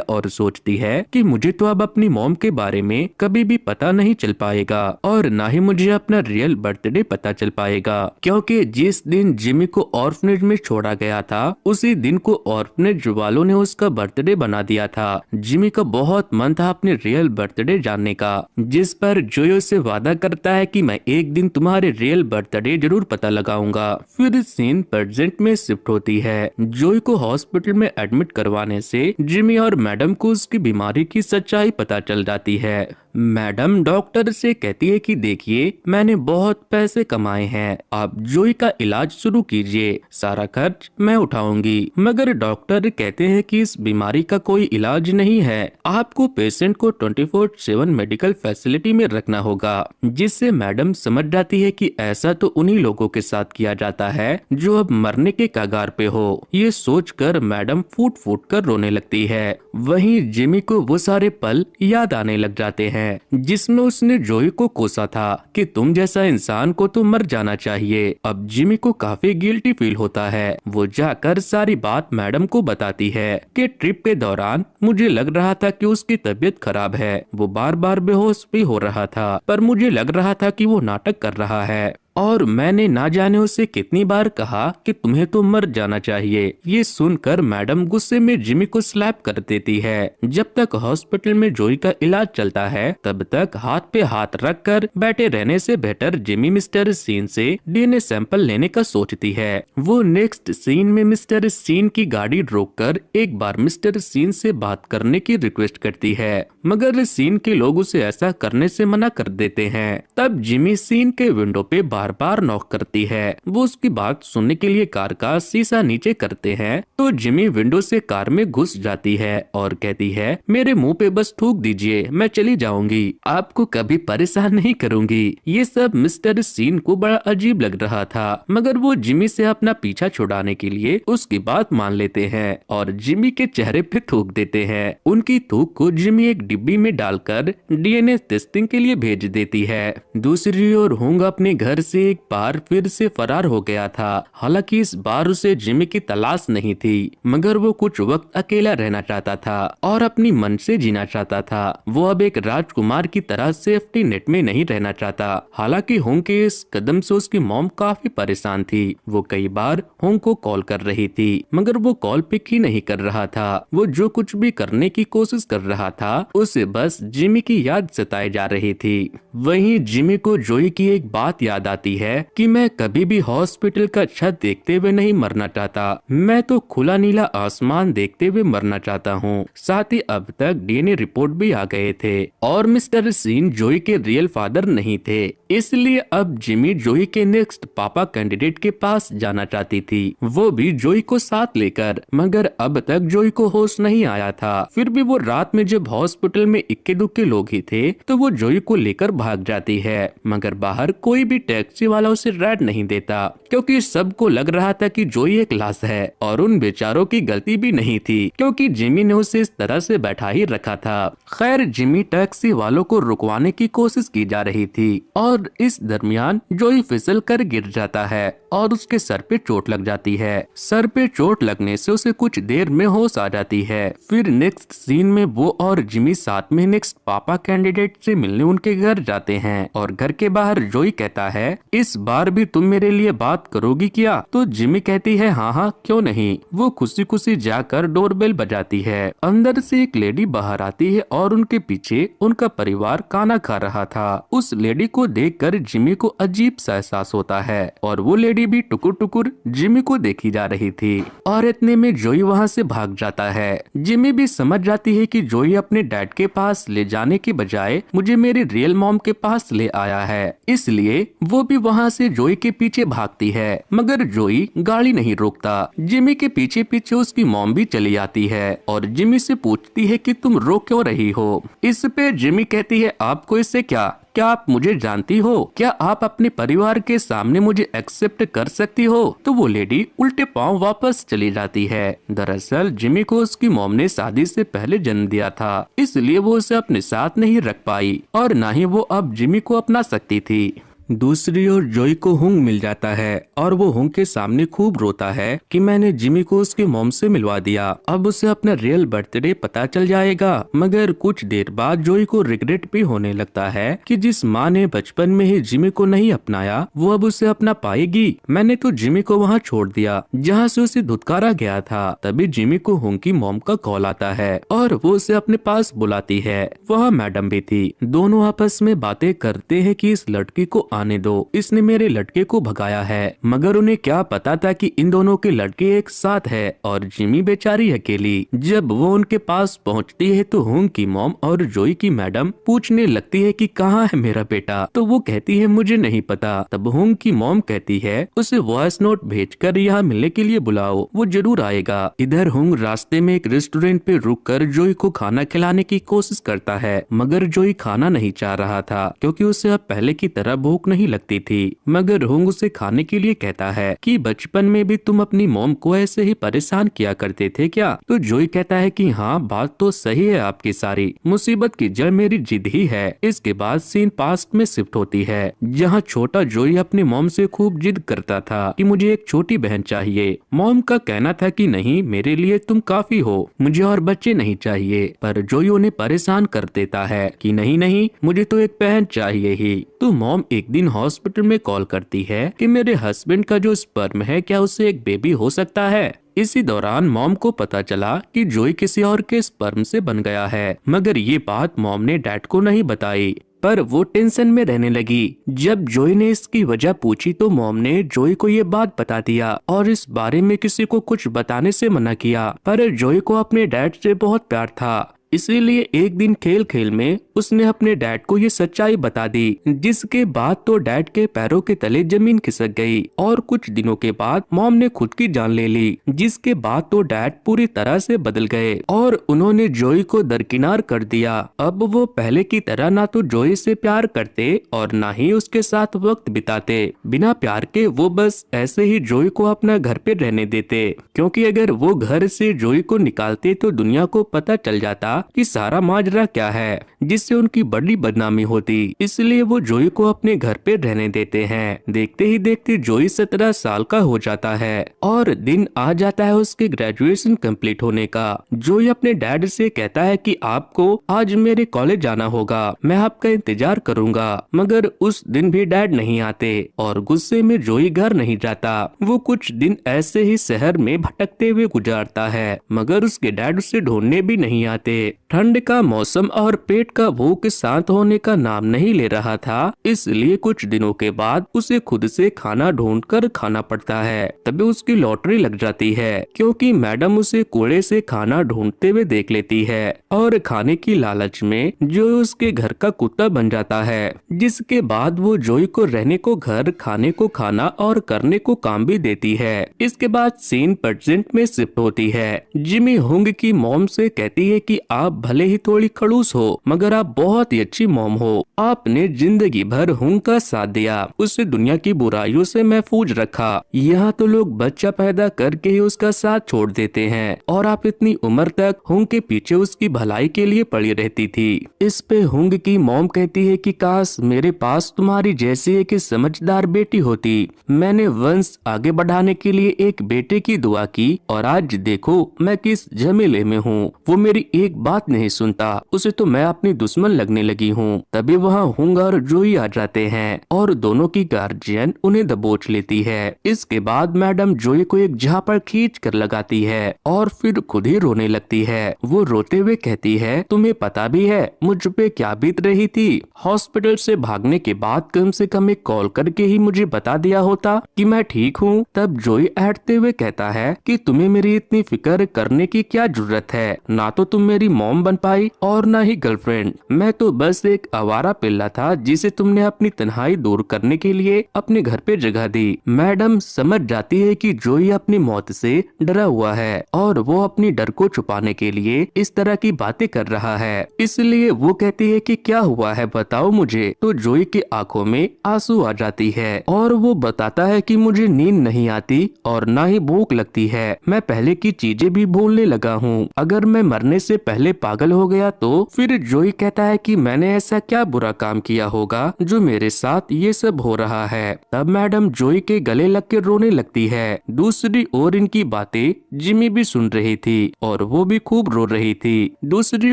Speaker 1: और सोचती है कि मुझे तो अब अपनी मॉम के बारे में कभी भी पता नहीं चल पाएगा और ना ही मुझे अपना रियल बर्थडे पता चल पाएगा, क्योंकि जिस दिन जिमी को ऑर्फनेज में छोड़ा गया था उसी दिन को ऑर्फनेज वालों ने उसका बर्थडे बना दिया था। जिमी का बहुत मन था अपने रियल बर्थडे जानने का, जिस पर जोयो से वादा करता है कि मैं एक दिन तुम्हारे रियल बर्थडे जरूर पता लगाऊंगा। फिर सीन प्रेजेंट में शिफ्ट होती है। जोई को हॉस्पिटल में एडमिट करवाने से जिमी और मैडम को उसकी बीमारी की सच्चाई पता चल जाती है। मैडम डॉक्टर से कहती है कि देखिए मैंने बहुत पैसे कमाए हैं, आप जोई का इलाज शुरू कीजिए, सारा खर्च मैं उठाऊंगी। मगर डॉक्टर कहते हैं कि इस बीमारी का कोई इलाज नहीं है, आपको पेशेंट को 24/7 मेडिकल फैसिलिटी में रखना होगा। जिससे मैडम समझ जाती है कि ऐसा तो उन्हीं लोगों के साथ किया जाता है जो अब मरने के कगार पे हो। ये सोचकर मैडम फूट फूट कर रोने लगती है। वहीं जिमी को वो सारे पल याद आने लग जाते हैं जिसमें उसने जोई को कोसा था कि तुम जैसा इंसान को तो मर जाना चाहिए। अब जिमी को काफी गिल्टी फील होता है। वो जाकर सारी बात मैडम को बताती है कि ट्रिप के दौरान मुझे लग रहा था कि उसकी तबीयत खराब है, वो बार बार बेहोश भी हो रहा था, पर मुझे लग रहा था कि वो नाटक कर रहा है और मैंने ना जाने उसे कितनी बार कहा कि तुम्हें तो मर जाना चाहिए। ये सुनकर मैडम गुस्से में जिमी को स्लैप कर देती है। जब तक हॉस्पिटल में जोई का इलाज चलता है तब तक हाथ पे हाथ रखकर बैठे रहने से बेहतर जिमी मिस्टर सीन से डीएनए सैंपल लेने का सोचती है। वो नेक्स्ट सीन में मिस्टर सीन की गाड़ी रोककर एक बार मिस्टर सीन से बात करने की रिक्वेस्ट करती है, मगर सीन के लोग उसे ऐसा करने से मना कर देते हैं। तब जिमी सीन के विंडो पे बार बार नॉक करती है। वो उसकी बात सुनने के लिए कार का शीशा नीचे करते हैं तो जिमी विंडो से कार में घुस जाती है और कहती है मेरे मुंह पे बस थूक दीजिए, मैं चली जाऊंगी, आपको कभी परेशान नहीं करूंगी। ये सब मिस्टर सीन को बड़ा अजीब लग रहा था, मगर वो जिमी से अपना पीछा छुड़ाने के लिए उसकी बात मान लेते हैं और जिमी के चेहरे पे थूक देते हैं। उनकी थूक को जिमी एक डिब्बी में डालकर डीएनए टेस्टिंग के लिए भेज देती है। दूसरी ओर होंग अपने घर से एक बार फिर से फरार हो गया था। हालांकि इस बार उसे जिमी की तलाश नहीं थी, मगर वो कुछ वक्त अकेला रहना चाहता था और अपनी मन से जीना चाहता था। वो अब एक राजकुमार की तरह सेफ्टी नेट में नहीं रहना चाहता। हालांकि होंग के इस कदम से उसकी मॉम काफी परेशान थी। वो कई बार होंग को कॉल कर रही थी, मगर वो कॉल पिक ही नहीं कर रहा था। वो जो कुछ भी करने की कोशिश कर रहा था उसे बस जिमी की याद सताई जा रही थी। वहीं जिमी को जोई की एक बात याद आती है कि मैं कभी भी हॉस्पिटल का छत देखते हुए नहीं मरना चाहता, मैं तो खुला नीला आसमान देखते हुए मरना चाहता हूँ। साथ ही अब तक डीएनए रिपोर्ट भी आ गए थे और मिस्टर सीन जोई के रियल फादर नहीं थे, इसलिए अब जिमी जोई के नेक्स्ट पापा कैंडिडेट के पास जाना चाहती थी, वो भी जोई को साथ लेकर। मगर अब तक जोई को होश नहीं आया था। फिर भी वो रात में जब हॉस्पिटल में इक्के दुक्के लोग ही थे तो वो जोई को लेकर भाग जाती है, मगर बाहर कोई भी टैक्सी वाला उसे राइड नहीं देता क्योंकि सबको लग रहा था कि जोई एक लाश है और उन बेचारों की गलती भी नहीं थी क्योंकि जिमी ने उसे इस तरह से बैठा ही रखा था। खैर जिमी टैक्सी वालों को रुकवाने की कोशिश की जा रही थी और इस दरमियान जोई फिसल कर गिर जाता है और उसके सर पे चोट लग जाती है। सर पे चोट लगने से उसे कुछ देर में होश आ जाती है। फिर नेक्स्ट सीन में वो और जिमी साथ में नेक्स्ट पापा कैंडिडेट से मिलने उनके घर जाते हैं और घर के बाहर जोई कहता है इस बार भी तुम मेरे लिए बात करोगी क्या? तो जिमी कहती है हाँ हाँ क्यों नहीं। वो खुशी खुशी जाकर डोरबेल बजाती है। अंदर से एक लेडी बाहर आती है और उनके पीछे उनका परिवार खाना खा रहा था। उस लेडी को देखकर जिमी को अजीब सा एहसास होता है और वो लेडी भी टुकुर टुकुर जिमी को देखी जा रही थी और इतने में जोई वहाँ से भाग जाता है। जिमी भी समझ जाती है कि जोई अपने डैड के पास ले जाने के बजाय मुझे मेरी रियल मॉम के पास ले आया है, इसलिए वो भी वहाँ से जोई के पीछे भागती है। मगर जोई गाड़ी नहीं रोकता। जिमी के पीछे पीछे उसकी मॉम भी चली आती है और जिमी से पूछती है कि तुम रो क्यों रही हो। इस पे जिमी कहती है आपको इससे क्या आप मुझे जानती हो? क्या आप अपने परिवार के सामने मुझे एक्सेप्ट कर सकती हो? तो वो लेडी उल्टे पांव वापस चली जाती है। दरअसल जिमी को उसकी मॉम ने शादी से पहले जन्म दिया था, इसलिए वो उसे अपने साथ नहीं रख पाई और न ही वो अब जिमी को अपना सकती थी। दूसरी ओर जोई को हुंग मिल जाता है और वो हुंग के सामने खूब रोता है कि मैंने जिमी को उसकी मॉम से मिलवा दिया, अब उसे अपना रियल बर्थडे पता चल जाएगा। मगर कुछ देर बाद जोई को रिग्रेट भी होने लगता है कि जिस माँ ने बचपन में ही जिमी को नहीं अपनाया वो अब उसे अपना पाएगी। मैंने तो जिमी को वहाँ छोड़ दिया जहाँ से उसे धुतकारा गया था। तभी जिमी को हुंग की मॉम का कॉल आता है और वो उसे अपने पास बुलाती है। वहाँ मैडम भी थी। दोनों आपस में बातें करते हैं कि इस लड़की को आने दो, इसने मेरे लड़के को भगाया है। मगर उन्हें क्या पता था कि इन दोनों के लड़के एक साथ है और जिमी बेचारी अकेली। जब वो उनके पास पहुंचती है तो होंग की मॉम और जोई की मैडम पूछने लगती है कि कहाँ है मेरा बेटा, तो वो कहती है मुझे नहीं पता। तब होंग की मॉम कहती है उसे वॉइस नोट भेजकर यहाँ मिलने के लिए बुलाओ, वो जरूर आएगा। इधर होंग रास्ते में एक रेस्टोरेंट पे रुककर जोई को खाना खिलाने की कोशिश करता है, मगर जोई खाना नहीं चाह रहा था क्योंकि उसे अब पहले की तरह भूख नहीं लगती थी। मगर होंग उसे खाने के लिए कहता है कि बचपन में भी तुम अपनी मॉम को ऐसे ही परेशान किया करते थे क्या? तो जोई कहता है कि हाँ, बात तो सही है आपकी सारी, मुसीबत की जड़ मेरी जिद ही है। इसके बाद सीन पास्ट में शिफ्ट होती है, जहाँ छोटा जोई अपनी मॉम से खूब जिद करता था कि मुझे एक छोटी बहन चाहिए। मॉम का कहना था कि नहीं, मेरे लिए तुम काफी हो, मुझे और बच्चे नहीं चाहिए। पर जोई उन्हें परेशान कर देता है कि नहीं नहीं, मुझे तो एक बहन चाहिए ही। तो मॉम एक दिन हॉस्पिटल में कॉल करती है कि मेरे हस्बैंड का जो स्पर्म है, क्या उससे एक बेबी हो सकता है? इसी दौरान मॉम को पता चला कि जोई किसी और के स्पर्म से बन गया है, मगर ये बात मॉम ने डैड को नहीं बताई। पर वो टेंशन में रहने लगी। जब जोई ने इसकी वजह पूछी तो मॉम ने जोई को ये बात बता दिया और इस बारे में किसी को कुछ बताने से मना किया। पर जोई को अपने डैड से बहुत प्यार था, इसीलिए एक दिन खेल खेल में उसने अपने डैड को ये सच्चाई बता दी, जिसके बाद तो डैड के पैरों के तले जमीन खिसक गई और कुछ दिनों के बाद मॉम ने खुद की जान ले ली। जिसके बाद तो डैड पूरी तरह से बदल गए और उन्होंने जोई को दरकिनार कर दिया। अब वो पहले की तरह ना तो जोई से प्यार करते और ना ही उसके साथ वक्त बिताते। बिना प्यार के वो बस ऐसे ही जोई को अपना घर पे रहने देते, क्योंकि अगर वो घर से जोई को निकालते तो दुनिया को पता चल जाता कि सारा माजरा क्या है, जिससे उनकी बड़ी बदनामी होती। इसलिए वो जोई को अपने घर पे रहने देते हैं। देखते ही देखते जोई 17 साल का हो जाता है और दिन आ जाता है उसके ग्रेजुएशन कंप्लीट होने का। जोई अपने डैड से कहता है कि आपको आज मेरे कॉलेज जाना होगा, मैं आपका इंतजार करूंगा। मगर उस दिन भी डैड नहीं आते और गुस्से में जोई घर नहीं जाता। वो कुछ दिन ऐसे ही शहर में भटकते हुए गुजारता है, मगर उसके डैड उसे ढूंढने भी नहीं आते। ठंड का मौसम और पेट का भूख शांत होने का नाम नहीं ले रहा था, इसलिए कुछ दिनों के बाद उसे खुद से खाना ढूंढकर खाना पड़ता है। तभी उसकी लॉटरी लग जाती है, क्योंकि मैडम उसे कूड़े से खाना ढूंढते हुए देख लेती है और खाने की लालच में जो उसके घर का कुत्ता बन जाता है। जिसके बाद वो जोई को रहने को घर, खाने को खाना और करने को काम भी देती है। इसके बाद सीन प्रेजेंट में शिफ्ट होती है। जिमी होंग की मॉम से कहती है कि आप भले ही थोड़ी खड़ूस हो, मगर आप बहुत ही अच्छी मॉम हो। आपने जिंदगी भर होंग का साथ दिया, उसे दुनिया की बुराइयों से महफूज रखा। यहाँ तो लोग बच्चा पैदा करके ही उसका साथ छोड़ देते हैं और आप इतनी उम्र तक होंग के पीछे उसकी भलाई के लिए पड़ी रहती थी। इस पे होंग की मॉम कहती है कि काश मेरे पास तुम्हारी जैसी एक समझदार बेटी होती। मैंने वंश आगे बढ़ाने के लिए एक बेटे की दुआ की और आज देखो मैं किस झमेले में हूँ। वो मेरी एक बात नहीं सुनता, उसे तो मैं अपनी दुश्मन लगने लगी हूँ। तभी वहाँ होंग और जोई आ जाते हैं और दोनों की गार्जियन उन्हें दबोच लेती है। इसके बाद मैडम जोई को एक झापड़ खींच कर लगाती है और फिर खुद ही रोने लगती है। वो रोते हुए कहती है, तुम्हें पता भी है मुझ पे क्या बीत रही थी? हॉस्पिटल से भागने के बाद कम से कम एक कॉल करके ही मुझे बता दिया होता कि मैं ठीक हूँ। तब जोई ऐठते हुए कहता है कि तुम्हें मेरी इतनी फिक्र करने की क्या जरूरत है? ना तो तुम मेरी मॉम बन पाई और ना ही गर्लफ्रेंड। मैं तो बस एक आवारा पिल्ला था जिसे तुमने अपनी तन्हाई दूर करने के लिए अपने घर पे जगह दी। मैडम समझ जाती है कि जोई अपनी मौत से डरा हुआ है और वो अपनी डर को छुपाने के लिए इस तरह की बातें कर रहा है। इसलिए वो कहती है कि क्या हुआ है बताओ मुझे। तो जोई की आंखों में आंसू आ जाती है और वो बताता है कि मुझे नींद नहीं आती और ना ही भूख लगती है। मैं पहले की चीजें भी भूलने लगा हूँ। अगर मैं मरने से पहले पागल हो गया तो? फिर जोई कहता है कि मैंने ऐसा क्या बुरा काम किया होगा जो मेरे साथ ये सब हो रहा है। तब मैडम जोई के गले लग के रोने लगती है। दूसरी ओर इनकी बातें जिमी भी सुन रही थी और वो भी खूब रो रही थी। दूसरी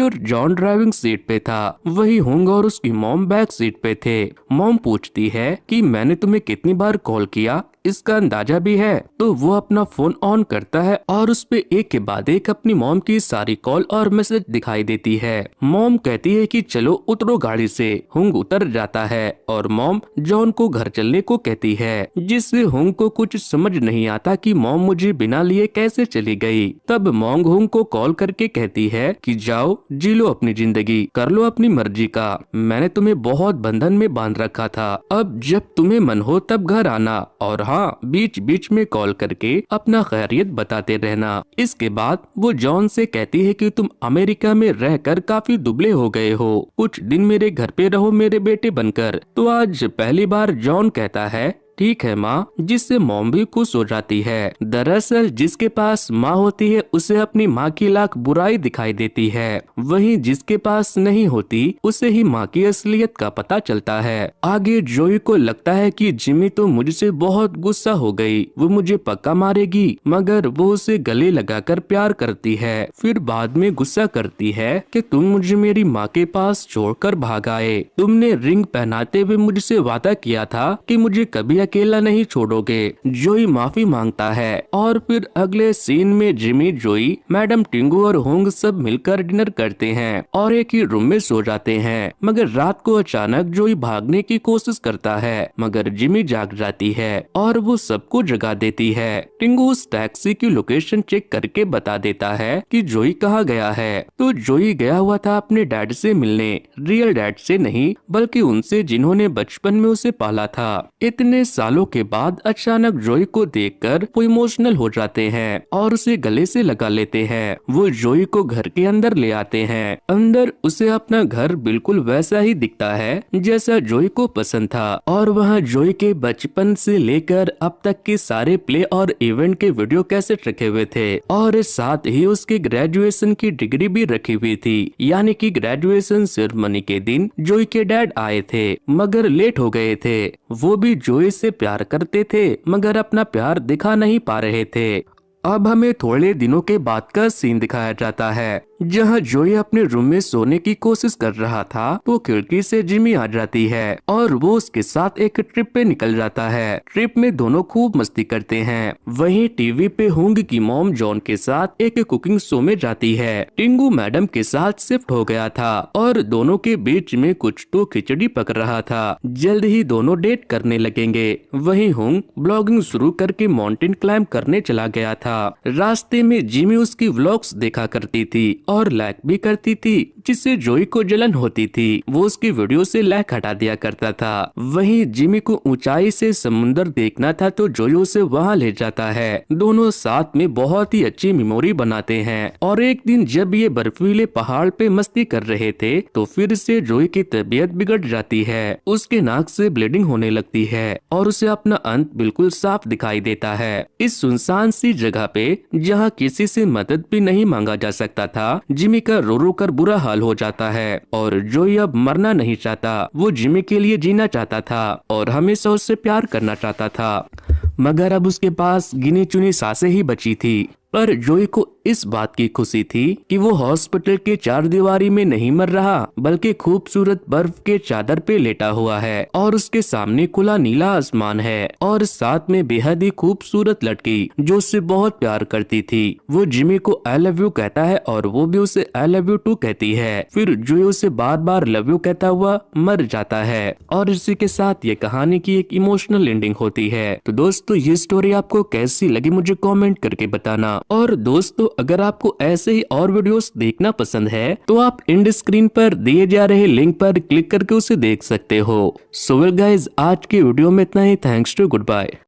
Speaker 1: ओर जॉन ड्राइविंग सीट पे था, वही होंग और उसकी मॉम बैक सीट पे थे। मॉम पूछती है कि मैंने तुम्हें कितनी बार कॉल किया, इसका अंदाजा भी है? तो वो अपना फोन ऑन करता है और उस पे एक के बाद एक अपनी मॉम की सारी कॉल और मैसेज आदत दिखाई देती है। मॉम कहती है कि चलो उतरो गाड़ी से। हुंग उतर जाता है और मॉम जॉन को घर चलने को कहती है, जिससे हुंग को कुछ समझ नहीं आता कि मॉम मुझे बिना लिए कैसे चली गई। तब मॉन्ग हुंग को कॉल करके कहती है कि जाओ जी लो अपनी जिंदगी, कर लो अपनी मर्जी का। मैंने तुम्हें बहुत बंधन में बांध रखा था, अब जब तुम्हें मन हो तब घर आना, और हाँ बीच बीच में कॉल करके अपना खैरियत बताते रहना। इसके बाद वो जॉन से कहती है कि तुम अमेरिका में रहकर काफी दुबले हो गए हो, कुछ दिन मेरे घर पे रहो मेरे बेटे बनकर। तो आज पहली बार जॉन कहता है ठीक है माँ, जिससे मॉम भी खुश हो जाती है। दरअसल जिसके पास माँ होती है उसे अपनी माँ की लाख बुराई दिखाई देती है, वहीं जिसके पास नहीं होती उसे ही माँ की असलियत का पता चलता है। आगे जोई को लगता है कि जिमी तो मुझसे बहुत गुस्सा हो गई, वो मुझे पक्का मारेगी, मगर वो उसे गले लगाकर प्यार करती है। फिर बाद में गुस्सा करती है कि तुम मुझे मेरी माँ के पास छोड़कर भाग आए, तुमने रिंग पहनाते हुए मुझसे वादा किया था कि मुझे कभी अकेला नहीं छोड़ोगे। जोई माफी मांगता है और फिर अगले सीन में जिमी, जोई, मैडम टिंगू और होंग सब मिलकर डिनर करते हैं और एक ही रूम में सो जाते हैं। मगर रात को अचानक जोई भागने की कोशिश करता है, मगर जिमी जाग जाती है और वो सबको जगा देती है। टिंगू उस टैक्सी की लोकेशन चेक करके बता देता है कि जोई कहाँ गया है। तो जोई गया हुआ था अपने डैड से मिलने, रियल डैड से नहीं बल्कि उनसे जिन्होंने बचपन में उसे पाला था। इतने सालों के बाद अचानक जोई को देखकर वो इमोशनल हो जाते हैं और उसे गले से लगा लेते हैं। वो जोई को घर के अंदर ले आते हैं। अंदर उसे अपना घर बिल्कुल वैसा ही दिखता है जैसा जोई को पसंद था, और वहाँ जोई के बचपन से लेकर अब तक के सारे प्ले और इवेंट के वीडियो कैसेट रखे हुए थे, और साथ ही उसके ग्रेजुएशन की डिग्री भी रखी हुई थी। यानी कि ग्रेजुएशन सेरेमनी के दिन जोई के डैड आए थे मगर लेट हो गए थे। वो भी जोई से प्यार करते थे मगर अपना प्यार दिखा नहीं पा रहे थे। अब हमें थोड़े दिनों के बाद का सीन दिखाया जाता है जहां जोई अपने रूम में सोने की कोशिश कर रहा था तो खिड़की से जिमी आ जाती है और वो उसके साथ एक ट्रिप पे निकल जाता है। ट्रिप में दोनों खूब मस्ती करते हैं। वहीं टीवी पे हुंग की मॉम जॉन के साथ एक कुकिंग शो में जाती है। टिंगू मैडम के साथ शिफ्ट हो गया था और दोनों के बीच में कुछ तो खिचड़ी पक रहा था। जल्द ही दोनों डेट करने लगेंगे। वहीं हुंग ब्लॉगिंग शुरू करके माउंटेन क्लाइंब करने चला गया था। रास्ते में जिमी उसकी व्लॉग्स देखा करती थी और लाइक भी करती थी, जिससे जोई को जलन होती थी। वो उसकी वीडियो से लाइक हटा दिया करता था। वहीं जिमी को ऊंचाई से समुंदर देखना था तो जोई उसे वहां ले जाता है। दोनों साथ में बहुत ही अच्छी मेमोरी बनाते हैं। और एक दिन जब ये बर्फीले पहाड़ पे मस्ती कर रहे थे तो फिर से जोई की तबीयत बिगड़ जाती है। उसके नाक से ब्लीडिंग होने लगती है और उसे अपना अंत बिल्कुल साफ दिखाई देता है। इस सुनसान सी जगह पे जहाँ किसी से मदद भी नहीं मांगा जा सकता था, जिमी का रो रो कर बुरा हाल हो जाता है और जोई अब मरना नहीं चाहता। वो जिमी के लिए जीना चाहता था और हमेशा उससे प्यार करना चाहता था, मगर अब उसके पास गिनी चुनी सांसें ही बची थी। पर जोई को इस बात की खुशी थी कि वो हॉस्पिटल के चार दीवारी में नहीं मर रहा बल्कि खूबसूरत बर्फ के चादर पे लेटा हुआ है और उसके सामने खुला नीला आसमान है और साथ में बेहद ही खूबसूरत लड़की जो उससे बहुत प्यार करती थी। वो जिमी को आई लव यू कहता है और वो भी उसे आई लव यू टू कहती है। फिर जोई उसे बार बार लव यू कहता हुआ मर जाता है और इसी के साथ ये कहानी की एक इमोशनल एंडिंग होती है। तो दोस्तों ये स्टोरी आपको कैसी लगी मुझे कमेंट करके बताना। और दोस्तों अगर आपको ऐसे ही और वीडियोस देखना पसंद है तो आप एंड स्क्रीन पर दिए जा रहे लिंक पर क्लिक करके उसे देख सकते हो। सो वेल गाइस, आज की वीडियो में इतना ही। Thanks to, good bye.